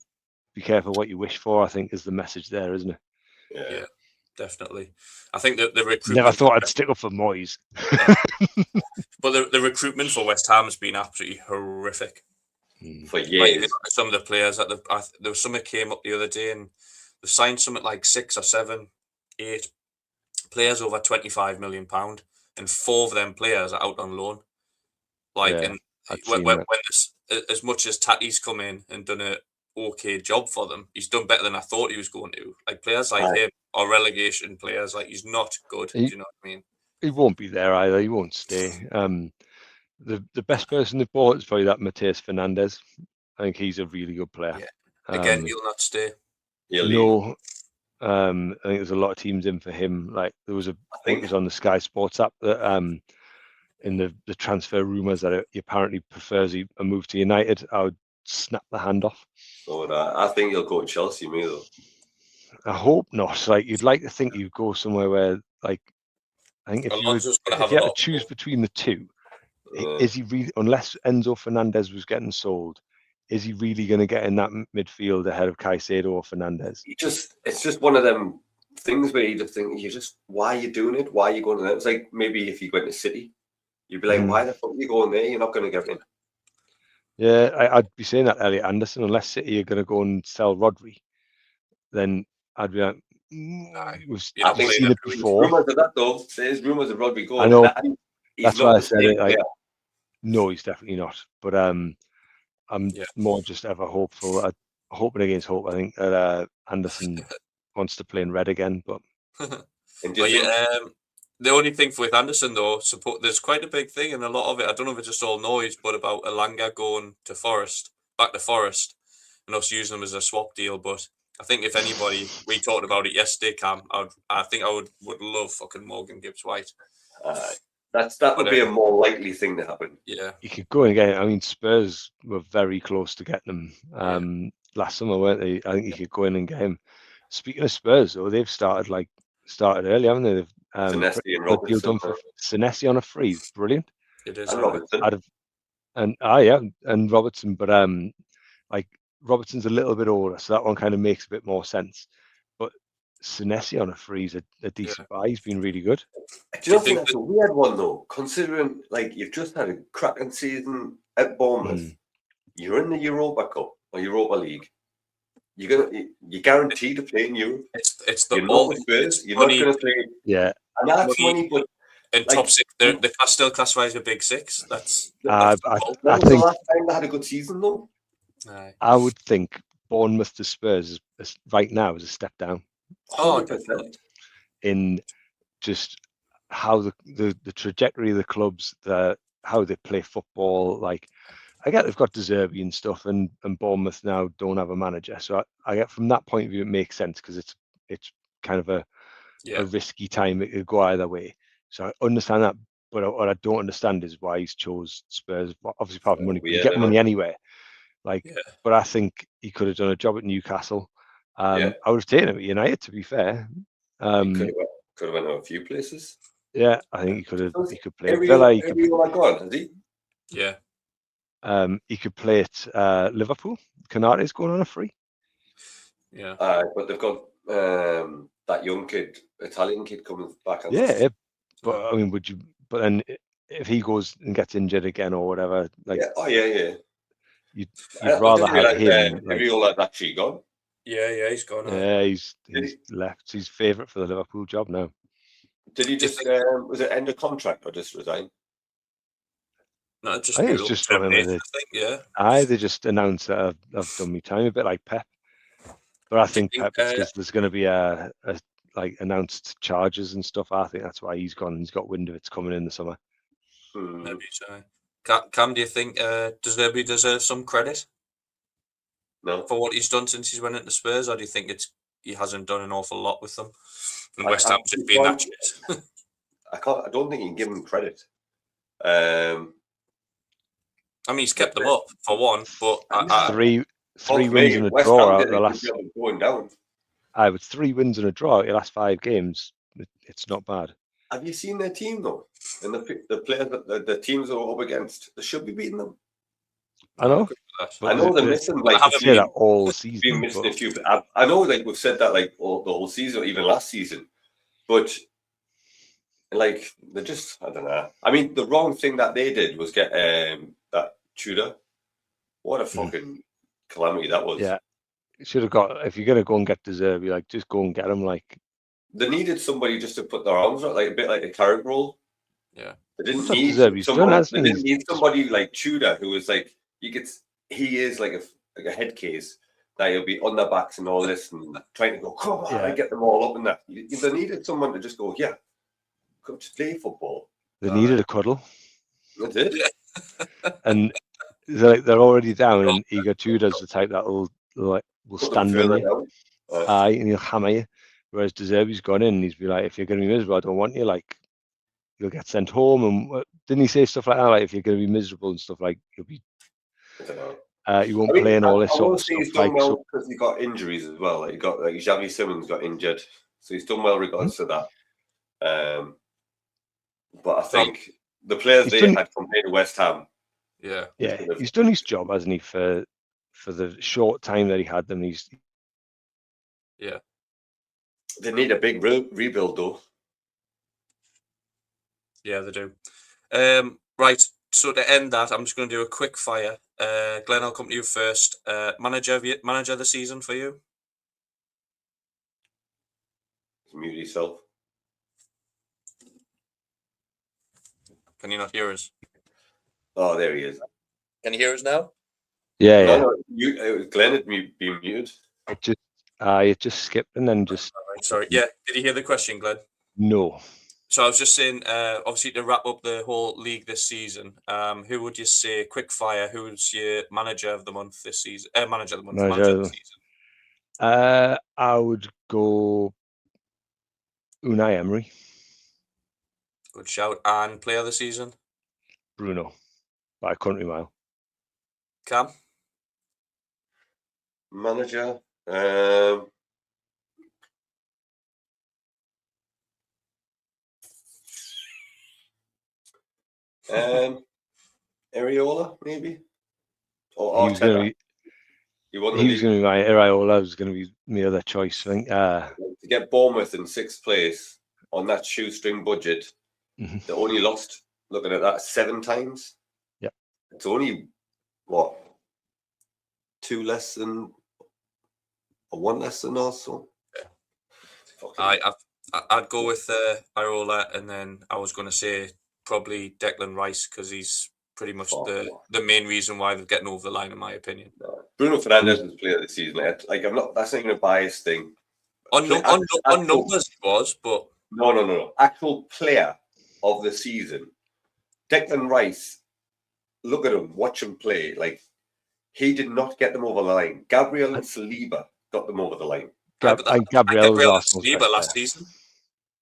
be careful what you wish for, I think, is the message there, isn't it? Yeah, definitely. I think that the recruitment. Never thought I'd stick up for Moyes. But the recruitment for West Ham has been absolutely horrific. For Like, years. some of the players that there was some that came up the other day, and they signed something like 6 or 7, 8 players over £25 million, and 4 of them players are out on loan. Like, Yeah, and I'd when seen that. as much as Tatty's come in and done a okay job for them, he's done better than I thought he was going to. Like, players like him are relegation players. Like, he's not good. Do you know what I mean? He won't be there either. He won't stay. The best person they bought is probably that Mateus Fernandez. I think he's a really good player. Yeah. Again, he'll not stay. He'll leave. No, I think there's a lot of teams in for him. Like there was I think it was on the Sky Sports app that in the transfer rumours that he apparently prefers a move to United. I would snap the hand off. So I think he'll go to Chelsea, me though. I hope not. Like you'd like to think you'd go somewhere where, like, I think if you had to choose between the two, is he really? Unless Enzo Fernandez was getting sold, is he really going to get in that midfield ahead of Caicedo or Fernandez? It's just one of them things where you just think, why are you doing it? Why are you going to that? It's like maybe if you went to City, you'd be like, why the fuck are you going there? You're not going to get in. Yeah, I'd be saying that Elliot Anderson, unless City are going to go and sell Rodri, then I'd be like, I've seen it before. Rumours of that though. There's rumours of Rodri going. I know. That's why I said it. Like, no, he's definitely not. But I'm more just ever hopeful. Hoping against hope. I think that Anderson wants to play in red again, but. The only thing with Anderson though, there's quite a big thing, and a lot of it, I don't know if it's just all noise, but about Elanga going to back to Forest, and us using them as a swap deal. But I think if anybody, we talked about it yesterday, Cam, I think I would love fucking Morgan Gibbs-White. That would be a more likely thing to happen. Yeah, you could go and get it. I mean, Spurs were very close to getting him last summer, weren't they? I think you could go in and get him. Speaking of Spurs, though, they've started early, haven't they? They've Senesi and Robertson. Deal done for Senesi on a free, brilliant. It is. And Robertson. And Robertson, but like Robertson's a little bit older, so that one kind of makes a bit more sense. But Senesi on a free is a decent buy. He's been really good. Do you not think that's a weird one though? Considering like you've just had a cracking season at Bournemouth, you're in the Europa Cup or Europa League. You're guaranteed to play in Europe. It's the you're ball. Not Spurs. You're not going to play. Yeah, and that's money, but in top 6, they're still classified as a big 6. That's. I think the last time they had a good season though. I would think Bournemouth to Spurs is right now is a step down. Oh, definitely. In just how the trajectory of the clubs, how they play football. Like I get they've got De Zerbi and stuff, and Bournemouth now don't have a manager. So I get from that point of view it makes sense because it's kind of a risky time. It could go either way. So I understand that, but what I don't understand is why he's chose Spurs. Obviously, apart from money, but you get money anywhere. But I think he could have done a job at Newcastle. I would have taken him at United, to be fair. Could have went to a few places. Yeah, I think he could play at Villa. Has he? Yeah. He could play at Liverpool. Canate's going on a free. Yeah. But they've got that young kid, Italian kid, coming back. Yeah, but I mean, would you? But then if he goes and gets injured again or whatever, You'd rather have him. Riola's actually gone. Yeah, he's gone. Yeah, he's left. He's favourite for the Liverpool job now. Did he just was it end of contract or just resign? No, just I think it's just one of I think, yeah. They just announced that I've done my time, a bit like Pep. But I think Pep, because there's going to be a like announced charges and stuff. I think that's why he's gone. He's got wind of it's coming in the summer. Maybe so. Cam, do you think does Derby deserve some credit? No. For what he's done since he's went into Spurs, or do you think he hasn't done an awful lot with them? And West Ham's just been that shit. I don't think you can give him credit. I mean, he's kept them up for one, but three wins and a draw out the last. Going down. With 3 wins and a draw out the last 5 games, it's not bad. Have you seen their team though? And the players that the teams are up against, they should be beating them. I know. I know they're missing like haven't say that all season. been missing a few. I know, like we've said that like the whole season, or even last season, but like they're just, I don't know. I mean, the wrong thing that they did was get that Tudor. What a fucking calamity that was. Yeah, should have got. If you're gonna go and get De Zerbi, like just go and get him. Like they needed somebody just to put their arms around, like a bit like a Carrick role. Yeah, they didn't What's up, need De Zerbi? someone. They didn't need somebody like Tudor, who was like he is like a head case that he'll be on their backs and all this and trying to go, come on, I get them all up and that. They needed someone to just go, yeah, come to play football. They needed a cuddle. They did. And they're already down, and Igor Tudor's the type that will stand on you. And he'll hammer you. Whereas De Zerbi's gone in and he's be like, if you're going to be miserable, I don't want you. Like, you'll get sent home. And didn't he say stuff like that? Like, if you're going to be miserable and stuff, like, you'll be. I don't know. You won't play and all this sort of stuff. He's done well because he got injuries as well. Like, he got like Xavi Simons got injured, so he's done well regards to that. But I think the players they had compared to West Ham. Yeah, he's done his job, hasn't he? For the short time that he had them, They need a big rebuild, though. Yeah, they do. Right. So to end that, I'm just going to do a quick fire. Glenn, I'll come to you first. Manager of the season for you? Mute yourself. Can you not hear us? Oh, there he is. Can you hear us now? Yeah. No, Glenn had been muted. It just skipped and then just. Right, sorry. Yeah. Did you hear the question, Glenn? No. So I was just saying, obviously, to wrap up the whole league this season, who would you say, quick fire, who's your manager of the month this season? Manager of the season. I would go Unai Emery. Good shout. And player of the season? Bruno, by a country mile. Cam? Manager? Areola, maybe? Or he was going to be my Areola. Was going to be my other choice. I think to get Bournemouth in 6th place on that shoestring budget, they only lost. Looking at that 7 times. Yeah, it's only what 2 less than or 1 less than us. So I'd go with Areola, and then I was going to say probably Declan Rice because he's pretty much the main reason why they're getting over the line, in my opinion. Bruno Fernandes was player of the season. Like I'm not. That's not even a biased thing. On numbers, he was, but no. Actual player of the season, Declan Rice. Look at him. Watch him play. Like he did not get them over the line. Gabriel and Saliba got them over the line. Gabriel and Saliba last season.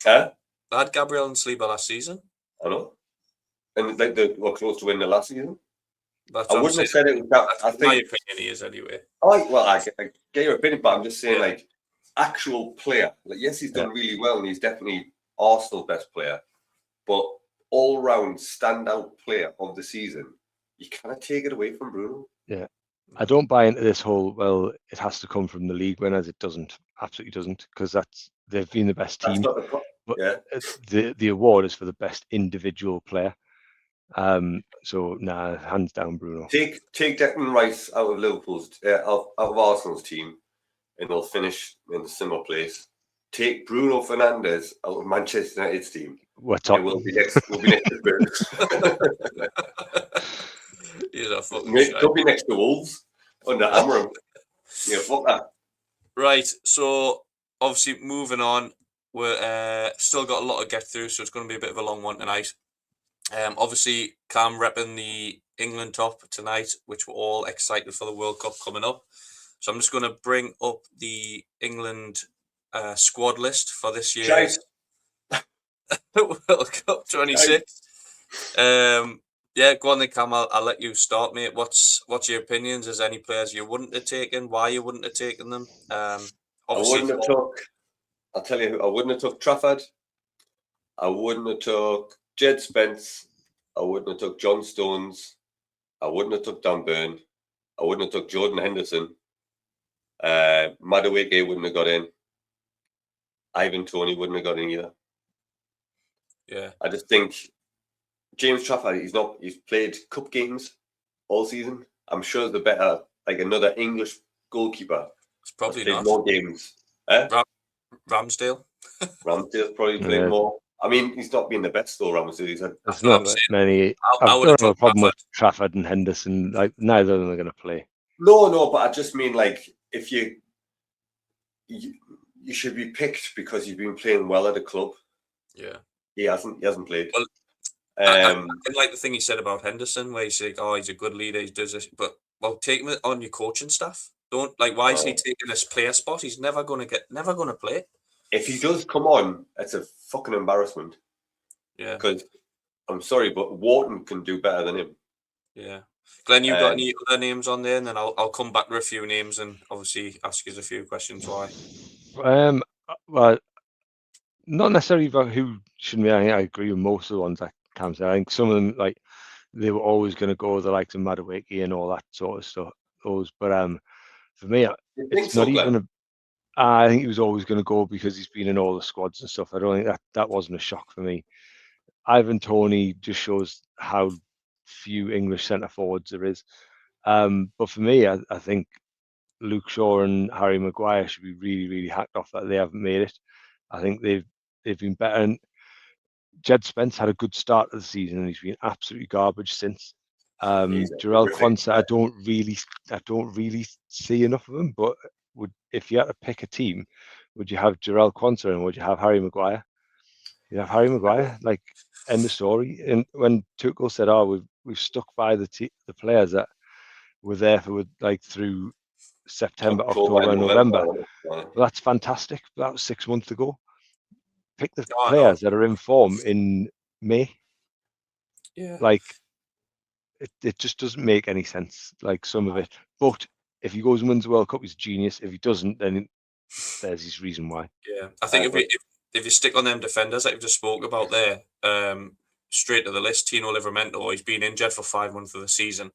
Huh? They had Gabriel and Saliba last season. I know. And like they were close to winning the last season. That's I wouldn't have said it. I think my opinion he is anyway. I get your opinion, but I'm just saying, like, actual player. Like, yes, he's done really well, and he's definitely Arsenal best player. But all-round standout player of the season, you cannot take it away from Bruno. Yeah, I don't buy into this whole. Well, it has to come from the league winners. It doesn't. Absolutely doesn't, because they've been the best team. But the award is for the best individual player. So hands down Bruno. Take Declan Rice out of Liverpool's out of Arsenal's team, and they'll finish in a similar place. Take Bruno Fernandes out of Manchester United's team. We're top. We'll be next to Spurs. They'll be next to Wolves under Amorim. Yeah, fuck that. Right. So obviously moving on, we're still got a lot to get through, so it's going to be a bit of a long one tonight. Obviously, Cam repping the England top tonight, which we're all excited for the World Cup coming up. So I'm just going to bring up the England squad list for this year's World Cup 26. Yeah, go on then, Cam. I'll let you start, mate. What's your opinions? Is there any players you wouldn't have taken? Why you wouldn't have taken them? I'll tell you who I wouldn't have took. Trafford. I wouldn't have took Jed Spence. I wouldn't have took John Stones. I wouldn't have took Dan Burn. I wouldn't have took Jordan Henderson. Madueke wouldn't have got in. Ivan Toney wouldn't have got in either. Yeah. I just think James Trafford, he's played cup games all season. I'm sure the better, like another English goalkeeper. It's probably played not. more games. Ramsdale. Ramsdale's probably played more. I mean, he's not been the best though, Ramsdale. He's had There's not many. I don't have a problem with Trafford and Henderson. Like neither of them are going to play. No, but I just mean like if you should be picked because you've been playing well at a club. Yeah, he hasn't played. Well, I like the thing he said about Henderson, where he's like, "Oh, he's a good leader. He does this," but take him on your coaching staff. Don't why is he taking this player spot? He's never going to play. If he does come on, it's a fucking embarrassment. Yeah, because I'm sorry, but Wharton can do better than him. Yeah. Glenn, you got any other names on there, and then I'll come back to a few names and obviously ask you a few questions why. Well, not necessarily about who shouldn't be. I agree with most of the ones that Cam said. I think some of them, like, they were always going to go the likes of Madueke and all that sort of stuff. But for me, it's not even I think he was always going to go because he's been in all the squads and stuff. I don't think that wasn't a shock for me. Ivan Toney just shows how few English centre forwards there is. But for me, I think Luke Shaw and Harry Maguire should be really, really hacked off that they haven't made it. I think they've been better. And Jed Spence had a good start of the season, and he's been absolutely garbage since. Jarell Quansah, I don't really see enough of him. But if you had to pick a team, would you have Jarell Quansah and would you have Harry Maguire? You have Harry Maguire, like, end of story. And when Tuchel said, "Oh, we've stuck by the players that were there for through September, October, and November," well, that's fantastic. That was 6 months ago. Pick the players that are in form in May. Yeah, like it just doesn't make any sense. Like some of it, but if he goes and wins the World Cup, he's a genius. If he doesn't, then there's his reason why. Yeah, I think if you stick on them defenders that you've just spoke about there, straight to the list. Tino Livramento, he's been injured for 5 months of the season.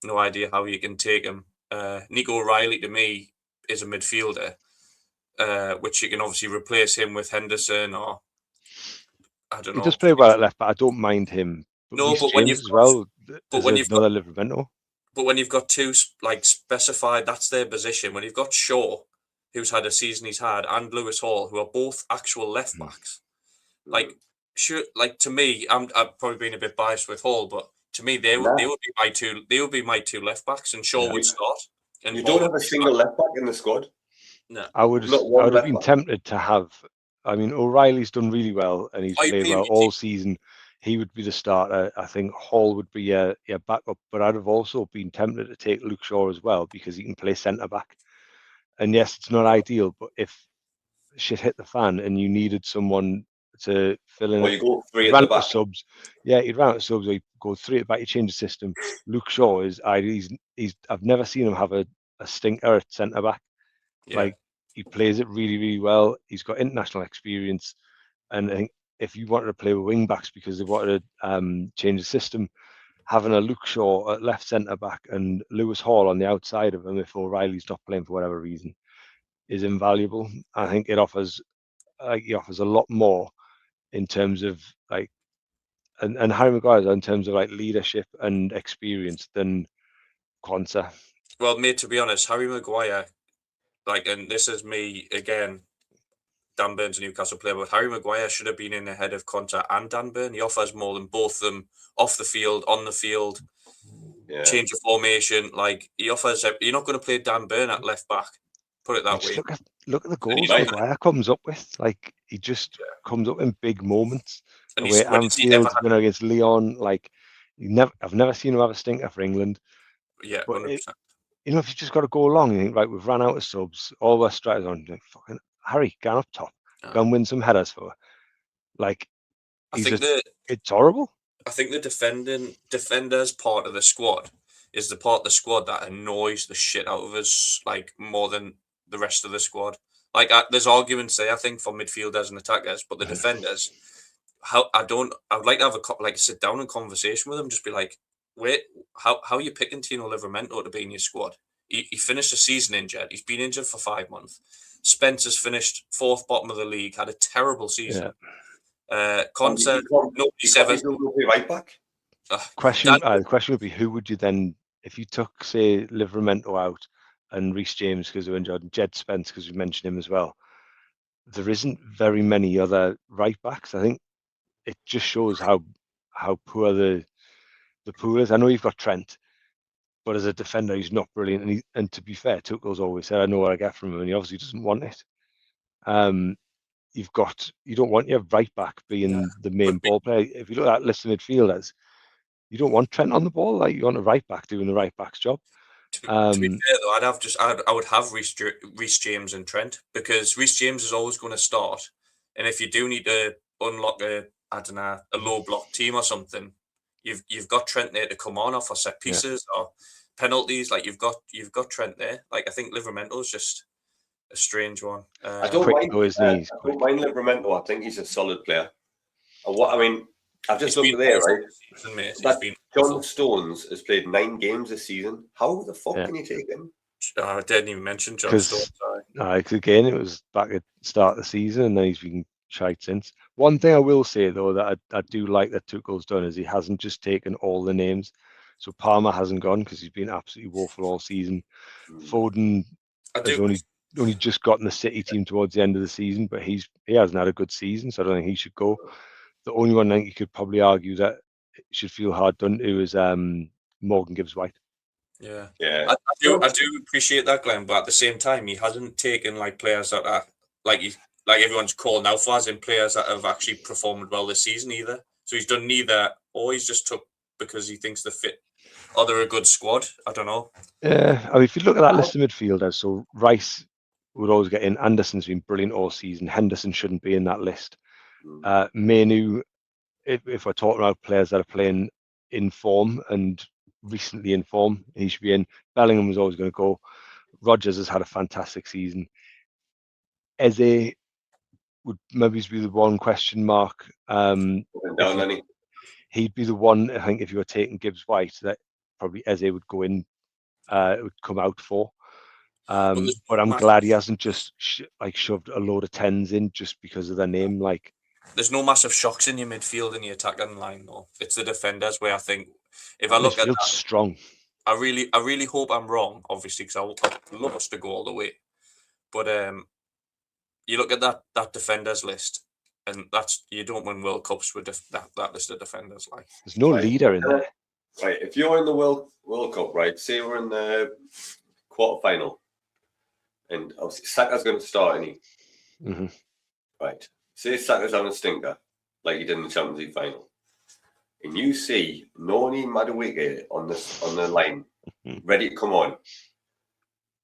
No idea how you can take him. Nico O'Reilly, to me, is a midfielder, which you can obviously replace him with Henderson or I don't know. He does play well at left, but I don't mind him. But no, but when you've as well, but when you've got Livramento. But when you've got two specified, that's their position. When you've got Shaw, who's had a season he's had, and Lewis Hall, who are both actual left backs, to me, I've probably been a bit biased with Hall, but to me, they would be my two left backs, and Shaw would start. And you don't have a single left back in the squad. No, I would have been tempted to have. I mean, O'Reilly's done really well, and he's played well all season. He would be the starter. I think Hall would be your backup, but I'd have also been tempted to take Luke Shaw as well because he can play centre back. And yes, it's not ideal, but if shit hit the fan and you needed someone to fill in, you go 3 at the back. Subs. Yeah, you'd run out of subs. Or you go 3 at the back. You change the system. Luke Shaw is ideal. I've never seen him have a stinker at centre back. Yeah. Like, he plays it really, really well. He's got international experience, and I think if you wanted to play with wing backs because they wanted to change the system, having a Luke Shaw at left centre back and Lewis Hall on the outside of him, if O'Reilly's not playing for whatever reason, is invaluable. I think it offers a lot more in terms of and Harry Maguire in terms of leadership and experience than Quansah. Well, mate, to be honest, Harry Maguire, and this is me again, Dan Burn's a Newcastle player, but Harry Maguire should have been in ahead of Quansah and Dan Burn. He offers more than both of them off the field, on the field, change of formation. He offers. You're not going to play Dan Burn at left back. Put it that way. Look at the goals Maguire comes up with. He just comes up in big moments. And the way Anfield's been against Lyon, I've never seen him have a stinker for England. Yeah, 100%. If you've just got to go along, you think, right, we've run out of subs, all our strikers on, fucking Harry, get up top, go and win some headers for her. It's horrible. I think the defenders part of the squad is the part of the squad that annoys the shit out of us, more than the rest of the squad. There's arguments there, I think, for midfielders and attackers, but the defenders, I would like to have a sit down and conversation with them, just be like, wait, how are you picking Tino Livramento to be in your squad? He finished the season injured. He's been injured for 5 months. Spencer's finished 4th bottom of the league, had a terrible season. Concert, nobody's ever. Right back. The question would be, who would you then, if you took, say, Livramento out and Reece James because they're injured, and Jed Spence because we mentioned him as well, there isn't very many other right backs. I think it just shows how poor the pool is. I know you've got Trent, but as a defender, he's not brilliant. And to be fair, Tuchel's always said, I know what I get from him, and he obviously doesn't want it. You don't want your right back being the main ball player. If you look at that list of midfielders, you don't want Trent on the ball. Like, you want a right back doing the right back's job. To be fair though, I would have Reece James and Trent, because Reece James is always going to start, and if you do need to unlock a low block team or something, you've got Trent there to come on off for set pieces or penalties. Like you've got Trent there. Like I think Livramento is just a strange one. I don't mind Livramento. I think he's a solid player. I've just looked there, right? John Stones has played 9 games this season. How the fuck can you take him? I didn't even mention John Stones. Again, it was back at the start of the season, and then he's been shite since. One thing I will say, though, that I do like that Tuchel's done is he hasn't just taken all the names. So Palmer hasn't gone because he's been absolutely woeful all season. Foden has only just gotten the City team towards the end of the season, but he hasn't had a good season, so I don't think he should go. The only one I think you could probably argue that should feel hard done to is Morgan Gibbs-White. Yeah. I do appreciate that, Glenn, but at the same time, he hasn't taken like players that are like everyone's calling out for, as in players that have actually performed well this season either. So he's done neither, or he's just took because he thinks they're fit or they're a good squad. I don't know. Yeah, if you look at that list of midfielders, so Rice would always get in. Anderson's been brilliant all season. Henderson shouldn't be in that list. Menu, if we're talking about players that are playing in form and recently in form, he should be in. Bellingham was always going to go. Rodgers has had a fantastic season. Eze would maybe be the one question mark. He'd be the one, I think, if you were taking Gibbs-White, that probably Eze would go in, would come out for. But I'm glad he hasn't just shoved a load of 10s in just because of their name. Like, there's no massive shocks in your midfield and your attacking line, though. It's the defenders where I think, if I look at that, strong. I really hope I'm wrong, obviously, because I love us to go all the way. But you look at that defenders list, and you don't win World Cups with that list of defenders. Like, there's no leader in there. Right, if you're in the World Cup, right? Say we're in the quarterfinal, and obviously Saka's going to start, isn't he? Right. Say Saka's having a stinker, like he did in the Champions League final, and you see Noni Madueke on the line, ready to come on,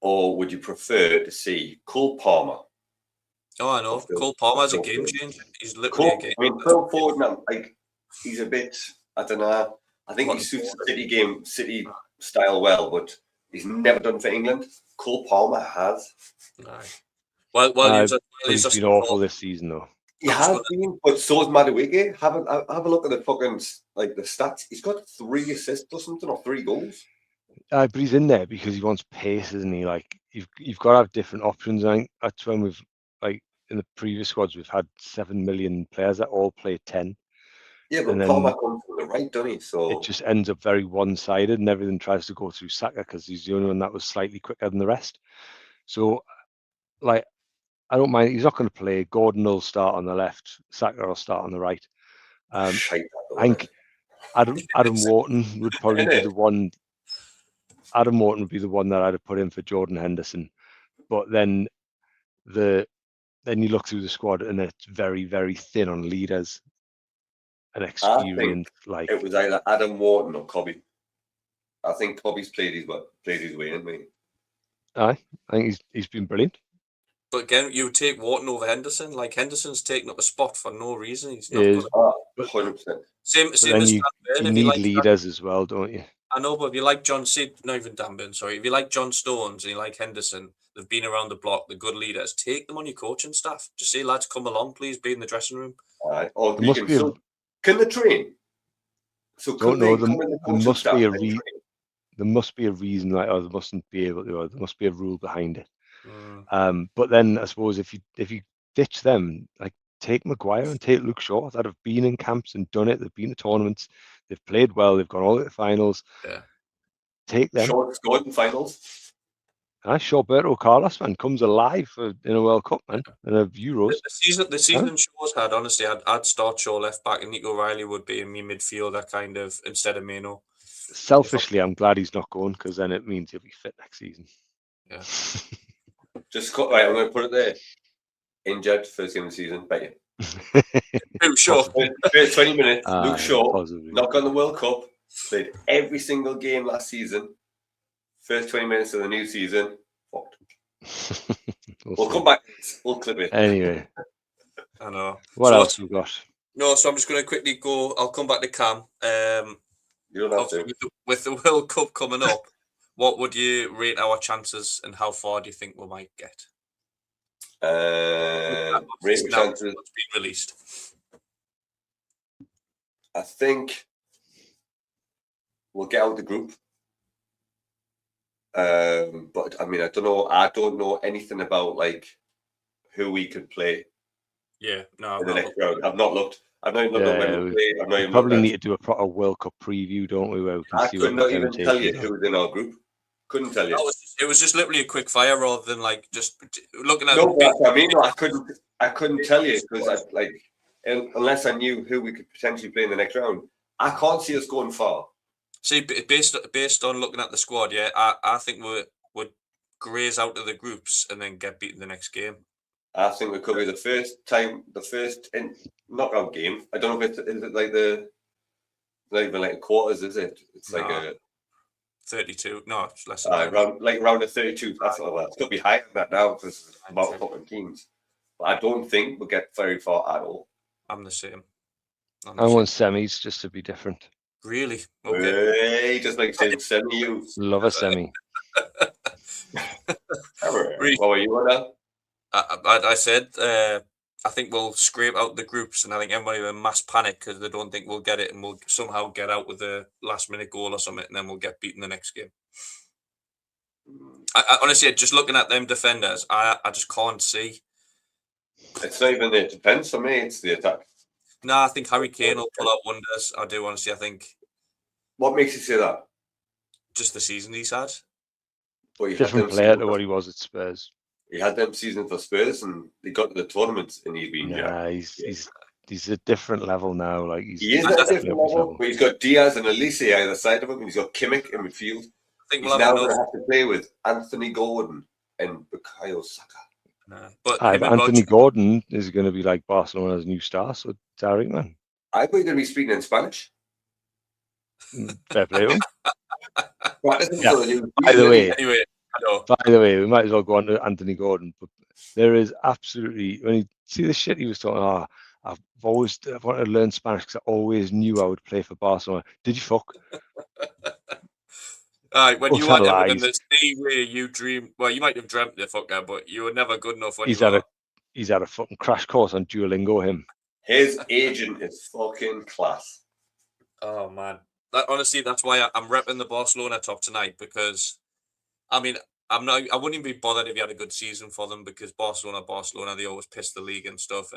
or would you prefer to see Cole Palmer? Oh, I know. Cole Palmer's a game changer. He's literally a game changer. Phil Foden, he's a bit, I don't know. I think he suits the City style well, but he's never done for England. Cole Palmer has. Well, he's been awful this season, though. He has been, but so's Madueke. Have a look at the fucking the stats. He's got 3 assists or something, or 3 goals. But he's in there because he wants pace, isn't he? Like, you've got to have different options. I think that's when we've, like, in the previous squads, we've had 7 million players that all play 10. Yeah, but Palmer comes from the right, doesn't he? So it just ends up very one-sided, and everything tries to go through Saka because he's the only one that was slightly quicker than the rest. So, like, I don't mind. He's not going to play. Gordon will start on the left. Saka will start on the right. I think Adam Wharton would probably be the one. Adam Wharton would be the one that I'd have put in for Jordan Henderson. But then you look through the squad and it's very, very thin on leaders and experience. Like, it was either Adam Wharton or Cobby. I think Cobby's played his way, hasn't he? I think he's been brilliant. But again, you would take Wharton over Henderson. Like, Henderson's taking up a spot for no reason. He's not 100%. Same as Dan you need leaders as well, don't you? I know, but if you like not even Dan Burn, sorry. If you like John Stones and you like Henderson, they've been around the block, they're good leaders. Take them on your coaching staff. Just say, lads, come along, please, be in the dressing room. All right. Can they train? So Don't could know. they come in the There coaching must staff be a then? there must be a reason, like, or there mustn't be able to, or there must be a rule behind it. Mm. But then I suppose if you ditch them, like take Maguire and take Luke Shaw that have been in camps and done it. They've been to tournaments. They've played well. They've gone all the way to finals. Yeah. Take them. Short scored in finals. Shawberto Carlos, man, comes alive in a World Cup, man, in a Euros. The season Shaw's had, honestly, I'd start Shaw left back and Nico Riley would be in me midfielder kind of instead of Mino. Selfishly, I'm glad he's not going because then it means he'll be fit next season. Yeah. Just cut right. I'm going to put it there. Injured first game of the season. Bet you. Luke Shaw. 20 minutes. Luke Shaw. Possibly. Not got the World Cup. Played every single game last season. First 20 minutes of the new season. Fucked. We'll come back. We'll clip it. Anyway. I know. What else we got? No, so I'm just going to quickly go. I'll come back to Cam. You don't have to. With the World Cup coming up, what would you rate our chances and how far do you think we might get? Rate of chances. It's been released. I think we'll get out of the group. But I mean, I don't know. I don't know anything about like who we could play. Yeah, no. In the next round, I've not looked. I've not even looked at when we play. I've not even probably need to do a proper World Cup preview, don't we? Where we can see could not even tell you who was in our group. Couldn't tell you. It was just literally a quick fire rather than like just looking at. No, but I mean, I couldn't tell you because unless I knew who we could potentially play in the next round, I can't see us going far. See, based on looking at the squad, yeah, I think we'd graze out of the groups and then get beaten the next game. I think we could be the first knockout game. I don't know if it's like not even like quarters, is it? It's like a 32. No, it's less than that. round of 32. That's all that. It's got to be higher than that now because it's about fucking teams. But I don't think we'll get very far at all. I'm the same. I want semis just to be different. Really? Okay. Hey, just like saying semi you. Love a semi. What were you on that? I said I think we'll scrape out the groups, and I think everybody will mass panic because they don't think we'll get it, and we'll somehow get out with a last-minute goal or something, and then we'll get beaten the next game. I honestly, just looking at them defenders, I just can't see. It's not even the defense for me; it's the attack. No, I think Harry Kane will pull out wonders. I do honestly. I think. What makes you say that? Just the season he's had. Different player to what he was at Spurs. He had them season for Spurs, and they got to the tournament, and he's been. Yeah, he's a different level now. Like he is at a different level, but he's got Diaz and Elise either side of him, and he's got Kimmich in midfield. I think he's now going to have to play with Anthony Gordon and Bukayo Saka. But Anthony Gordon is going to be like Barcelona's new star, so Derek, man. I thought you're going to be speaking in Spanish. Fair play to him. By the way, we might as well go on to Anthony Gordon. But there is absolutely, when you see the shit he was talking, I've wanted to learn Spanish because I always knew I would play for Barcelona. Did you fuck? When you had him in the sea where you dream, well, you might have dreamt the fucker, but you were never good enough. When he's had a fucking crash course on Duolingo. His agent is fucking class. Oh man, honestly, that's why I'm repping the Barcelona top tonight because, I mean, I wouldn't even be bothered if you had a good season for them because Barcelona, they always piss the league and stuff.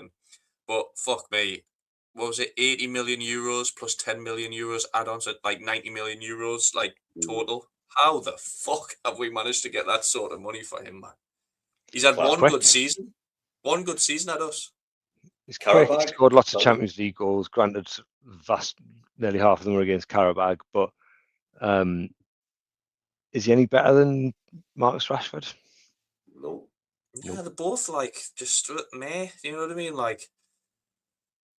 But fuck me, what was it? 80 million euros plus 10 million euros add-ons at like 90 million euros, like total. How the fuck have we managed to get that sort of money for him, man? He's had one good season at us. He's quick. He scored lots of Champions League goals. Granted, nearly half of them were against Karabag, but is he any better than Marcus Rashford? No. Yeah, they're both like just meh. You know what I mean? Like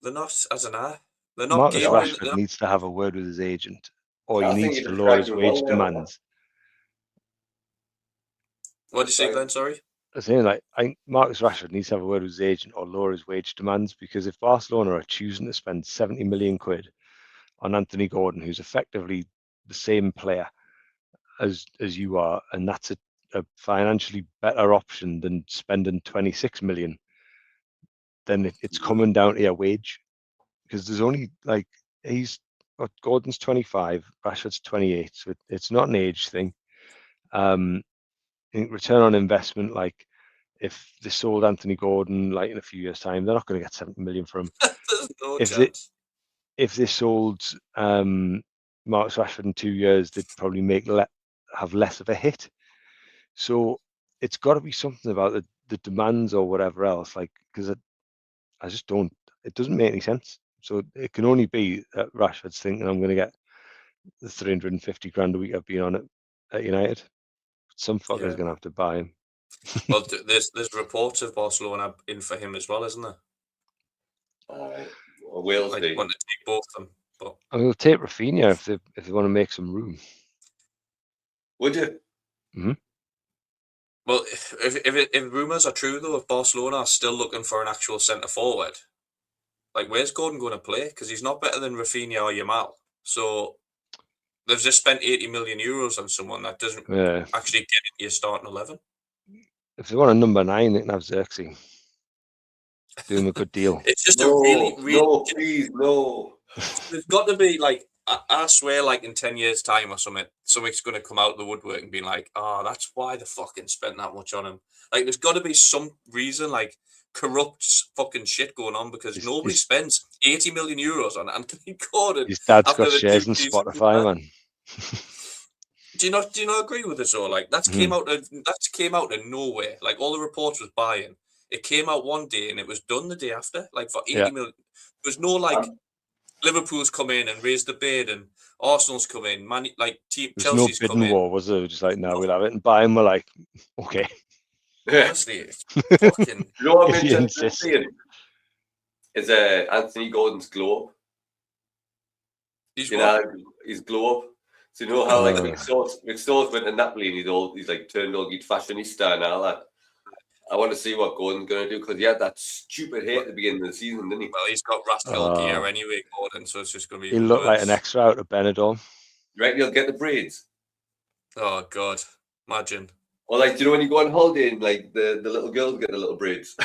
they're not. I don't know. They're not. Marcus Rashford needs to have a word with his agent, or he needs to lower his wage demands. What did you say, Glenn? Sorry. I was saying, Marcus Rashford needs to have a word with his agent or lower his wage demands because if Barcelona are choosing to spend 70 million quid on Anthony Gordon, who's effectively the same player as you are, and that's a financially better option than spending 26 million, then it's coming down to a wage because there's only he's Gordon's 25, Rashford's 28, so it's not an age thing. I think return on investment, like if they sold Anthony Gordon like in a few years' time, they're not going to get 70 million from him. There's no If chance. if they sold Marcus Rashford in 2 years, they'd probably have less of a hit. So it's got to be something about the demands or whatever else, like, because I just don't. It doesn't make any sense. So it can only be that Rashford's thinking, I'm going to get the 350 grand a week I've been on at United. Some fucker's going to have to buy him. Well, there's reports of Barcelona in for him as well, isn't there? Wales I want to take both of them, but I mean, we'll take Rafinha if they want to make some room. Would you? Mm-hmm. Well, if rumours are true though, if Barcelona are still looking for an actual centre forward, like where's Gordon going to play? Because he's not better than Rafinha or Yamal. So they've just spent 80 million euros on someone that doesn't actually get into your starting 11. If they want a number 9, they can have Xerxes. Do him a good deal. It's just a really no, please, no. There's got to be like I swear, like in 10 years' time or something, something's going to come out of the woodwork and be like, "Oh, that's why they fucking spent that much on him." Like, there's got to be some reason, like corrupt fucking shit going on, because nobody spends 80 million euros on Anthony Gordon. His dad's got shares in Spotify, man. Do you not agree with this or like came out of nowhere? Like all the reports was buying. It came out one day and it was done the day after. Like for 80 million. There's no like Liverpool's come in and raised the bid and Arsenal's come in. Chelsea's no bidding come in. war, was there? Just like, no, we'll have it and buy him. We're like, okay. Honestly, it's fucking. You know what I'm interested in seeing? Is Anthony Gordon's glow up. His glow up. So you know how like Rick Stores went to Napoli and he's like turned all he's fashionista and all that. I want to see what Gordon's going to do, because he had that stupid hate at the beginning of the season, didn't he? Well, he's got rascal gear anyway, Gordon, so it's just going to be. He looked like an extra out of Benidorm. You reckon he'll get the braids? Oh God, imagine. Or like, do you know when you go on holiday and like the little girls get the little braids?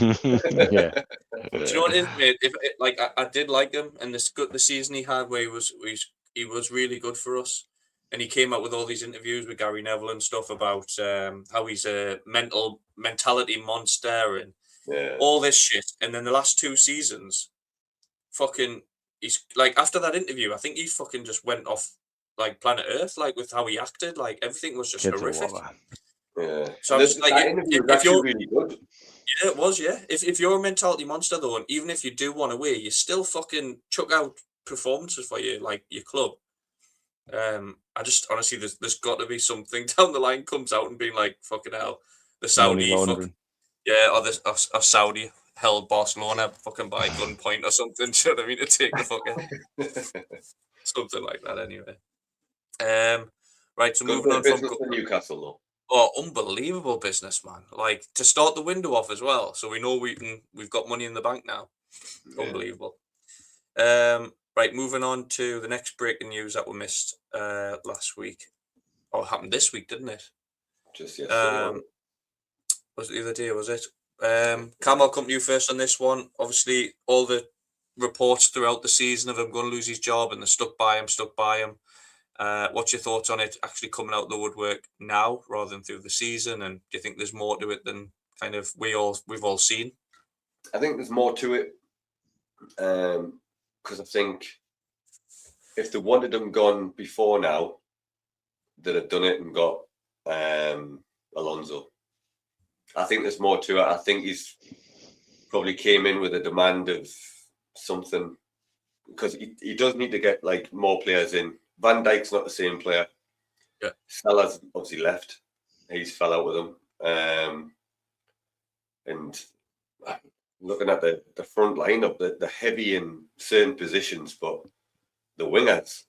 Yeah. Do you know what it is, mate? I did like him, and the season he had where he was really good for us. And he came out with all these interviews with Gary Neville and stuff about how he's a mentality monster and all this shit. And then the last 2 seasons, fucking, he's like, after that interview, I think he fucking just went off like planet Earth, like with how he acted. Like everything was just horrific. Yeah. So I'm just like, if you're really good. Yeah, it was. Yeah. If you're a mentality monster though, and even if you do want to win, you still fucking chuck out performances for your club. I just honestly, there's got to be something down the line comes out and being like, fucking hell, the Saudi or the Saudi held Barcelona fucking by gunpoint or something. Do you know what I mean? To take the fucking something like that. Anyway, right. So moving on from Newcastle though. Oh, unbelievable business, man! Like to start the window off as well, so we know we've got money in the bank now. Yeah. Unbelievable. Right, moving on to the next breaking news that we missed last week. Or happened this week, didn't it? Just yesterday. Was it the other day, was it? Cam, I'll come to you first on this one. Obviously, all the reports throughout the season of him going to lose his job and they're stuck by him. What's your thoughts on it actually coming out the woodwork now rather than through the season? And do you think there's more to it than kind of we've all seen? I think there's more to it. Because I think if they wanted him gone before now, they'd have done it and got Alonso. I think there's more to it. I think he's probably came in with a demand of something, because he does need to get like more players in. Van Dijk's not the same player. Yeah. Salah's obviously left. He's fell out with him. And looking at the front lineup, the heavy in certain positions, but the wingers,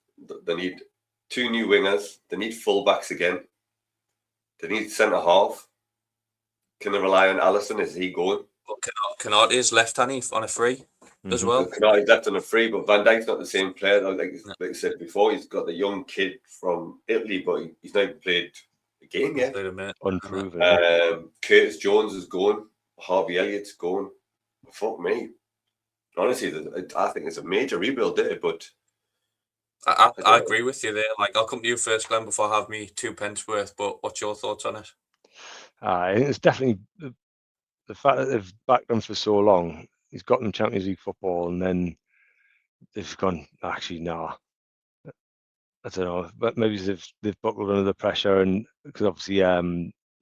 they need 2 new wingers. They need fullbacks again. They need centre half. Can they rely on Alisson? Is he going? Well, Canate is left on a free as well. Canate's left on a free, but Van Dijk's not the same player. Like I said before, he's got the young kid from Italy, but he's not even played a game yet. Unproven. Curtis Jones is going. Harvey Elliott's going. Fuck me. Honestly, I think it's a major rebuild there, but I agree with you there. Like, I'll come to you first, Glenn, before I have me 2 pence worth. But what's your thoughts on it? I think it's definitely the fact that they've backed him for so long. He's got them Champions League football, and then they've gone, actually, nah. I don't know, but maybe they've buckled under the pressure, and because obviously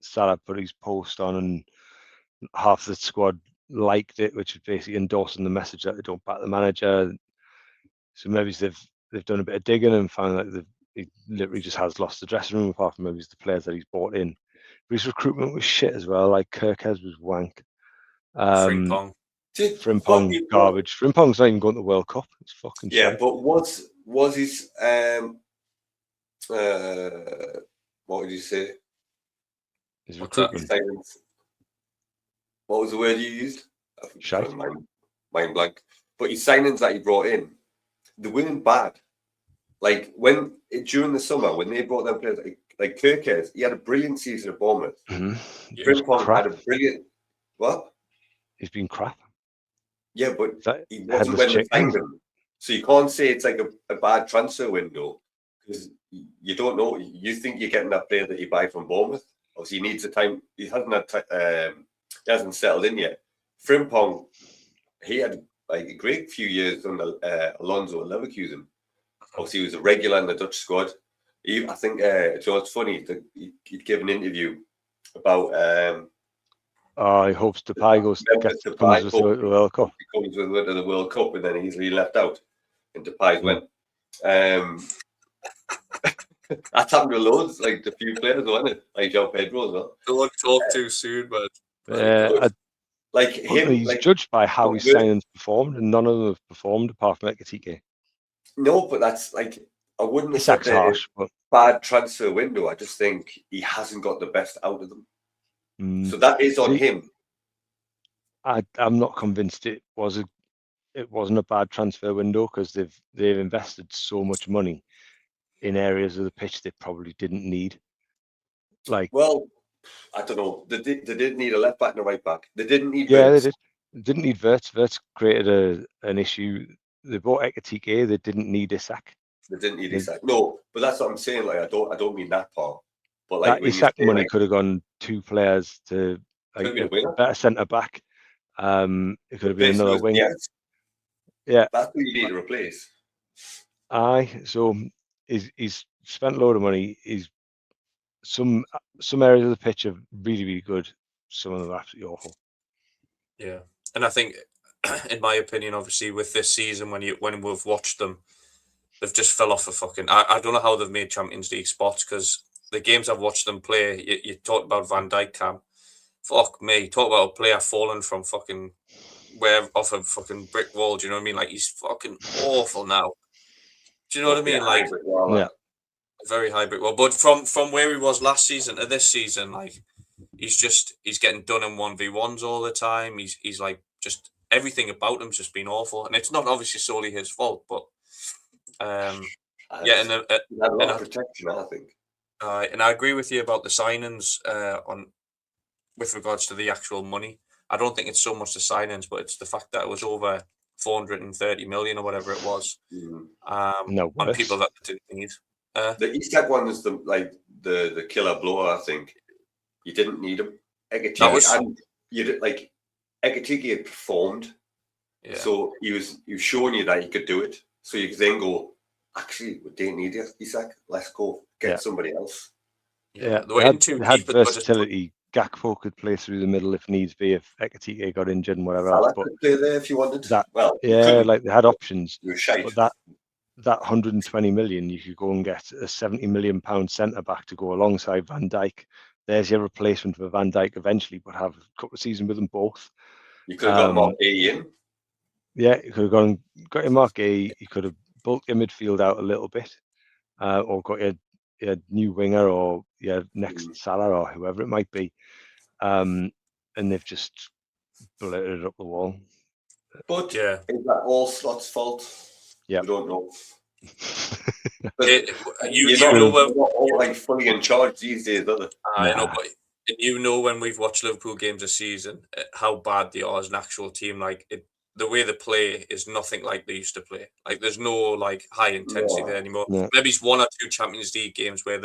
Salah put his post on, and half the squad liked it, which is basically endorsing the message that they don't back the manager. So maybe they've done a bit of digging and found that he literally just has lost the dressing room, apart from maybe it's the players that he's brought in. But his recruitment was shit as well. Like Kirkez was wank. Frimpong. Frimpong garbage. Frimpong's not even going to the World Cup. It's fucking shit. But was his what would you say? His recruitment. What was the word you used? Shite. Mind blank. But his signings that he brought in, they weren't bad. Like during the summer when they brought them players like Kirkez, he had a brilliant season at Bournemouth. Frimpong had a brilliant what? He's been crap. Yeah, but he wasn't when they signed him. So you can't say it's like a bad transfer window because you don't know. You think you're getting that player that you buy from Bournemouth. Obviously, he needs the time. He hasn't settled in yet. Frimpong, he had like a great few years under Alonso at Leverkusen. Obviously, he was a regular in the Dutch squad. I think so. It's funny that he'd give an interview about. He hopes Depay comes with the World Cup. He comes with the World Cup and then easily left out. And Depay's went. That's happened to loads, like a few players, wasn't it? Like João Pedro as well. Don't talk too soon, but like him, he's judged by how his signings performed, and none of them have performed apart from Ekitike. No, but that's like I wouldn't have said harsh, but bad transfer window. I just think he hasn't got the best out of them. So that is on him. I'm not convinced it wasn't a bad transfer window because they've invested so much money in areas of the pitch they probably didn't need. Well, I don't know. They did need a left back and a right back. They didn't need. Yeah, they did. They didn't need Wirtz. Wirtz created an issue. They bought Ekitike. They didn't need Isak. They didn't need Isak. No, but that's what I'm saying. Like I don't mean that part. But like that Isak money could have gone 2 players to like a better centre back. It could have been another winger. Yeah, that's what you need to replace. So he's spent a load of money. He's some areas of the pitch are really, really good. Some of them are absolutely awful. Yeah, and I think, in my opinion, obviously with this season, when we've watched them, they've just fell off a fucking. I don't know how they've made Champions League spots because the games I've watched them play. You talked about Van Dijk, Cam. Fuck me, talk about a player falling from fucking off a fucking brick wall. Do you know what I mean? Like he's fucking awful now. Do you know what I mean? Like, yeah, very high brick wall. But from where he was last season to this season, like he's getting done in 1v1s all the time. He's like just everything about him's just been awful, and it's not obviously solely his fault, but yeah, and a lot of protection, I think. And I agree with you about the signings with regards to the actual money. I don't think it's so much the signings, but it's the fact that it was over 430 million or whatever it was on people that didn't need. The Isak one is the killer blow. I think you didn't need him. Ekitike had performed, so he was showing you that he could do it. So you could then go, actually, we don't need Isak. Let's go get somebody else. Yeah, they had versatility. Gakpo could play through the middle if needs be, if Ekitike got injured and whatever else. But could play there if you wanted. Like they had options. But that 120 million, you could go and get a 70 million pound centre back to go alongside Van Dijk. There's your replacement for Van Dijk eventually, but have a couple of seasons with them both. You could have got Mark A in. Yeah, you could have got your Mark A. You could have bulked your midfield out a little bit, or got your new winger or your next Salah or whoever it might be. And they've just blurted it up the wall. But is that all Slot's fault? Yeah, we don't know. You know, we're not all like fully in charge these days, are they? I know, but you know when we've watched Liverpool games this season, how bad they are as an actual team. Like the way they play is nothing like they used to play. Like there's no like high intensity there anymore. No. Maybe it's 1 or 2 Champions League games where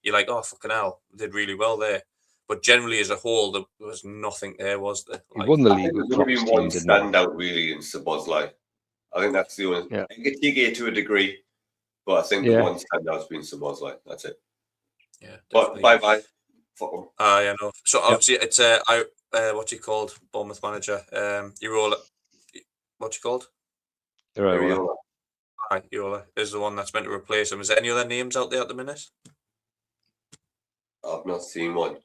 you're like, oh fucking hell, they did really well there. But generally, as a whole, there was nothing there, was there? He Like, won the I league think with there's only Klopp's been one team, didn't he? standout really in Szoboszlai. I think that's the only. Yeah. I can take it to a degree, but I think the Yeah. one standout's been Szoboszlai. That's it. yeah, But definitely. bye. Fuck 'em. Yeah, no. So obviously, it's what's he called? Bournemouth manager. Irola. What's he called? Iriola. Irola is the one that's meant to replace him. Is there any other names out there at the minute? I've not seen one.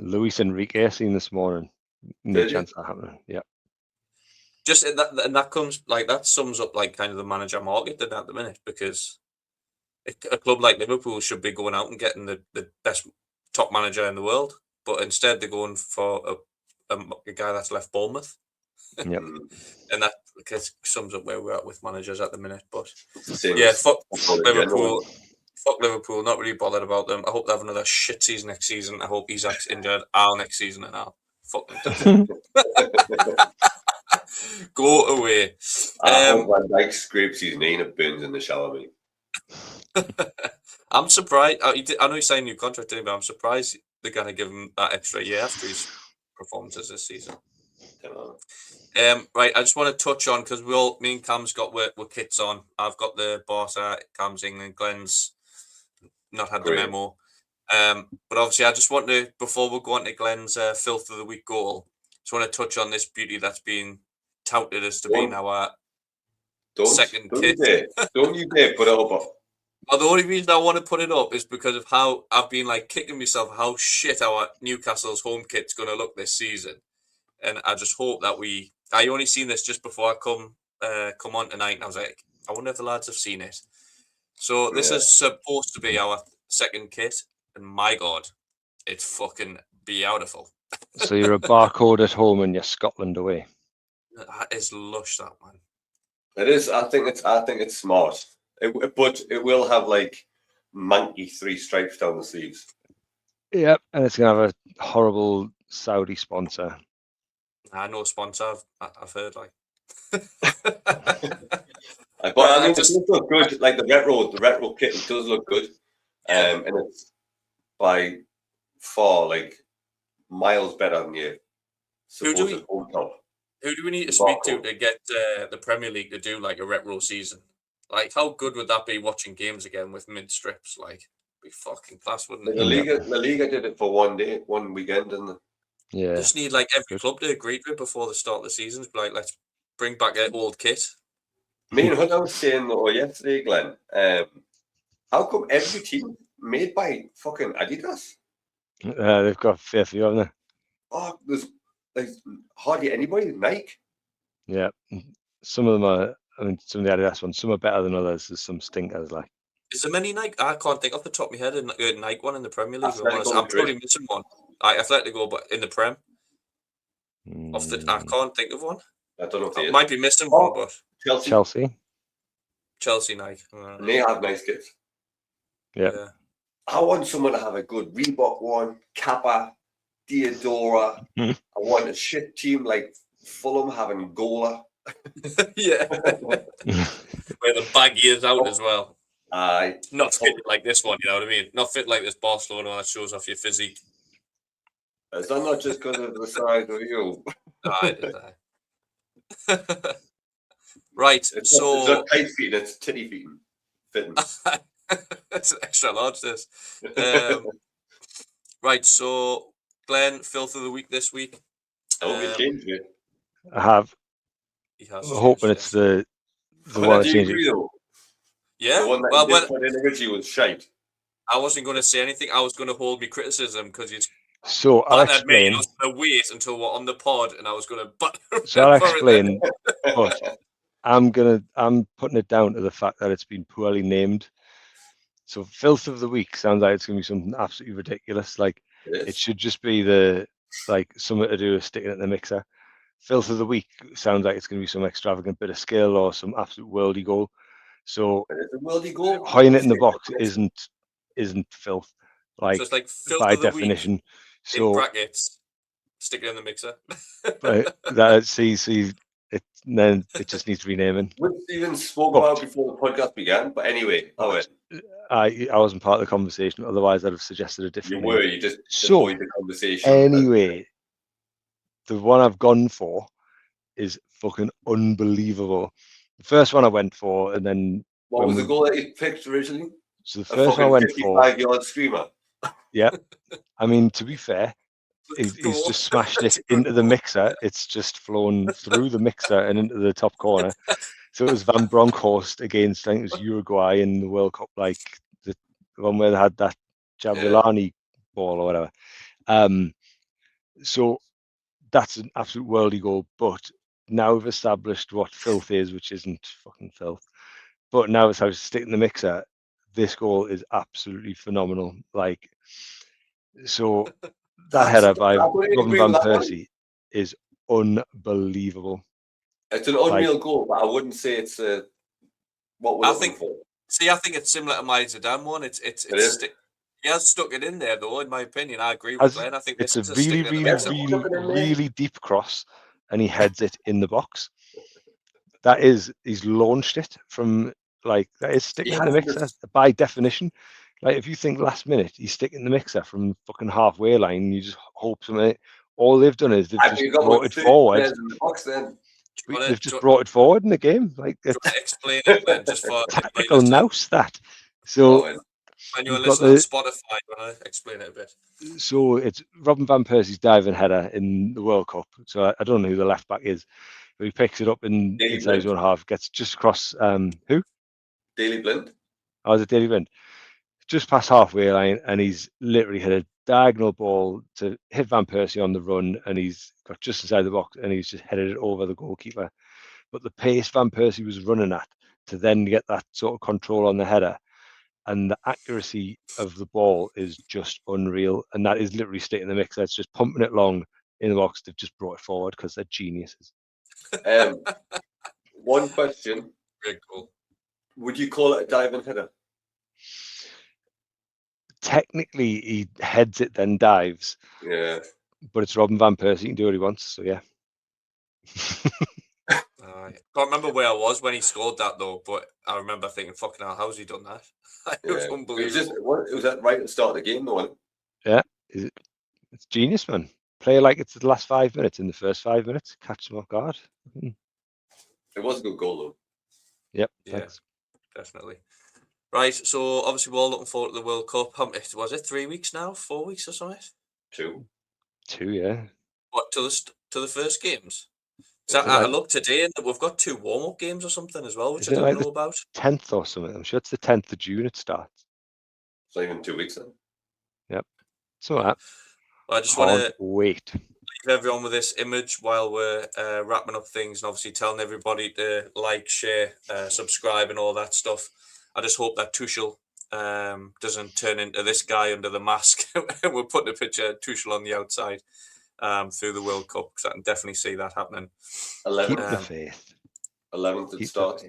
Luis Enrique seen this morning. No Did you? chance that happening. Yeah. Just that comes like that sums up like kind of the manager market at the minute, because a club like Liverpool should be going out and getting the best top manager in the world, but instead they're going for a guy that's left Bournemouth. Yep. And that sums up where we're at with managers at the minute. But Same yeah, as fuck football in Liverpool. general. Fuck Liverpool. Not really bothered about them. I hope they have another shit season next season. I hope Isak's injured. I'll next season, and I'll fuck them. Go away. I hope Van Dijk scrapes his knee and it burns in the shower, mate. I'm surprised. I know he signed a new contract, didn't he, but I'm surprised they're going to give him that extra year after his performances this season. Right, I just want to touch on, because me and Cam's got work with kits on. I've got the Barca, Cam's England, Glenn's not had the memo. But obviously, I just want to, before we go on to Glenn's Filth of the Week goal, just want to touch on this beauty that's been touted as to being our second kit. Don't you dare put it up. Well, the only reason I want to put it up is because of how I've been like kicking myself how shit our Newcastle's home kit's going to look this season. And I just hope that I only seen this just before I come on tonight, and I was like, I wonder if the lads have seen it. So this is supposed to be our second kit, and my God, it's fucking beautiful. So you're a barcode at home and you're Scotland away. That is lush, that man. It is. I think it's smart. But it will have like manky 3 stripes down the sleeves. Yep, and it's gonna have a horrible Saudi sponsor. No sponsor. I've heard like. But I mean, it does look good. Like the retro kit, it does look good. And it's by far like miles better than your supposed home top. Who do we need to speak to get the Premier League to do like a retro season? Like, how good would that be watching games again with mid strips? Like, be fucking class, wouldn't it? The Liga did it for one weekend, didn't it? Yeah. Just need like every club to agree to it before the start of the season. Be like, let's bring back an old kit. Me and I was saying yesterday, Glenn. How come every team made by fucking Adidas? They've got a fair few, haven't they? Oh, there's like hardly anybody. Nike. Yeah. Some of them are. I mean, some of the Adidas ones. Some are better than others. There's some stinkers. Like, is there many Nike? I can't think off the top of my head a Nike one in the Premier League. I'm probably missing one. Atletico, but in the Prem. I can't think of one. I don't know if I might be missing one, but Chelsea Nike. They have nice kits. Yeah. I want someone to have a good Reebok one, Kappa, Diadora. I want a shit team like Fulham having Gola. Yeah. Where the baggy is out as well. Not fit like this one, you know what I mean? Not fit like this Barcelona one that shows off your physique. Is that not just because of the size of you? Right, it's not tight feet, it's titty feet. Fitting. It's an extra large, this. Right, so Glenn, Filth of the Week this week. I hope you changed it. I have. He has. I'm hoping it's the one that changed it. Yeah, the one that you put in originally was shite. I wasn't going to say anything. I was going to hold my criticism because it's. So I'll explain. I was going to wait until we're on the pod, and I was going to. So I'll explain. But I'm putting it down to the fact that it's been poorly named. So Filth of the Week sounds like it's going to be something absolutely ridiculous. Like it should just be something to do with sticking it in the mixer. Filth of the Week sounds like it's going to be some extravagant bit of skill or some absolute worldy goal. So hoying it in the box isn't filth. Like, so it's like filth by definition. Week, so in brackets, stick it in the mixer. that see and then it just needs renaming. Which Stephen spoke But- about before the podcast began. But anyway, I wasn't part of the conversation. Otherwise, I'd have suggested a you different were. name. You just So, avoid the conversation. Anyway, the one I've gone for is fucking unbelievable. The first one I went for, and then What was the goal that you picked originally? so the A first one I fucking went for, 55-yard screamer. yeah. I mean, to be fair, he's just smashed it into the mixer. It's just flown through the mixer and into the top corner. So it was Van Bronckhorst against, I think it was Uruguay in the World Cup, like the one where they had that Javelani ball or whatever. So that's an absolute worldly goal. But now we've established what Filth is, which isn't fucking Filth. But now it's how to stick in the mixer. This goal is absolutely phenomenal. Like, so that header by Robin van Persie is unbelievable. It's an unreal goal, but I wouldn't say it's what we're looking for. See, I think it's similar to my Zidane one. He has stuck it in there, though. In my opinion, I agree with Glenn. I think it's this a is really deep cross, and he heads it in the box. That is, he's launched it from like that is sticking in the mixer by definition. Like if you think last minute he's sticking the mixer from fucking halfway line, you just hope something. All they've done is they've just brought it forward. In the box, then. They've just brought it forward in the game. Like it's explain it, Glenn, just for tactical nous that. So when you're listening on Spotify, you want to explain it a bit. So it's Robin van Persie's diving header in the World Cup. So I don't know who the left back is, but he picks it up inside his own half, gets just across who? Daley Blind. Oh, is it Daley Blind? Just past halfway line, and he's literally hit a diagonal ball to hit Van Persie on the run, and he's got just inside the box, and he's just headed it over the goalkeeper. But the pace Van Persie was running at to then get that sort of control on the header, and the accuracy of the ball is just unreal. And that is literally sticking the mixer. It's just pumping it long in the box. They've just brought it forward because they're geniuses. One question. Very cool. Would you call it a diving header? Technically, he heads it, then dives. Yeah. But it's Robin van Persie. He can do what he wants. So, yeah. I can't remember where I was when he scored that, though. But I remember thinking, fucking hell, how's he done that? It was unbelievable. It was that right at the start of the game, though. Yeah. It's genius, man. Play like it's the last 5 minutes. In the first 5 minutes, catch them off guard. It was a good goal, though. Yep. Yeah, thanks. Definitely. Right, so obviously we're all looking forward to the World Cup. Was it 3 weeks now? 4 weeks or something? 2, yeah. What, to the first games? So I looked today and we've got 2 warm-up games or something as well, which I don't know about. 10th or something. I'm sure it's the 10th of June it starts. It's not even 2 weeks then. Yep. So that. Well, I just want to wait. leave everyone with this image while we're wrapping up things and obviously telling everybody to like, share, subscribe and all that stuff. I just hope that Tuchel doesn't turn into this guy under the mask. We're putting a picture of Tuchel on the outside through the World Cup because I can definitely see that happening. 11th. Keep the faith. 11th it starts.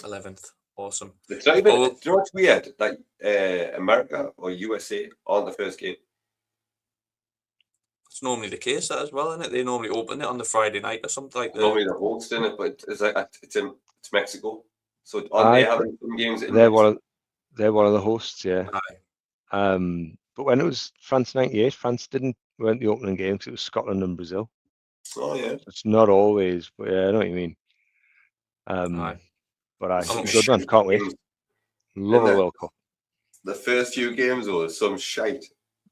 11th. Awesome. It's not even, do you know what's weird? Like America or USA aren't the first game. It's normally the case that as well, isn't it? They normally open it on the Friday night or something like that. Normally they're hosting it, but it's Mexico. So aren't they having some games in they're Mexico? They're one of the hosts, yeah. Aye. But when it was France 98, France weren't the opening game because it was Scotland and Brazil. Oh yeah. It's not always, but yeah, I know what you mean. Aye. But good man, can't wait. Love a World Cup. The first few games was some shite.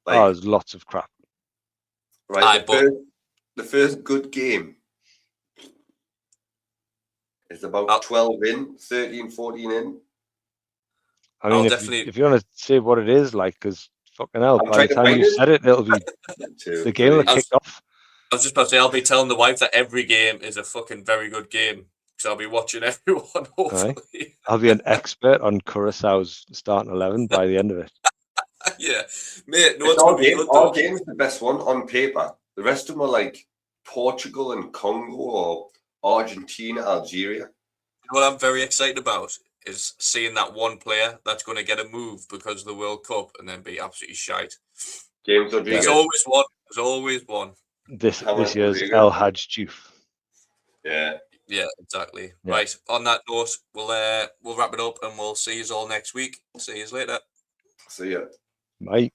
There's lots of crap. Right, the first good game is about 12 in, 13, 14 in. I mean, if you want to say what it is, like, because fucking hell, by the time you said it, it'll be the game will kick off. I was just about to say, I'll be telling the wife that every game is a fucking very good game because I'll be watching everyone, hopefully. Right. I'll be an expert on Curaçao's starting 11 by the end of it. Yeah, mate. No, our game's the best one on paper. The rest of them are like Portugal and Congo or Argentina, Algeria. What I'm very excited about is seeing that one player that's going to get a move because of the World Cup and then be absolutely shite. James Rodriguez. There's always one. There's always one. This year's El Hadj Diouf. Yeah. Yeah, exactly. Yeah. Right. On that note, we'll wrap it up and we'll see you all next week. See you later. So yeah. Bye.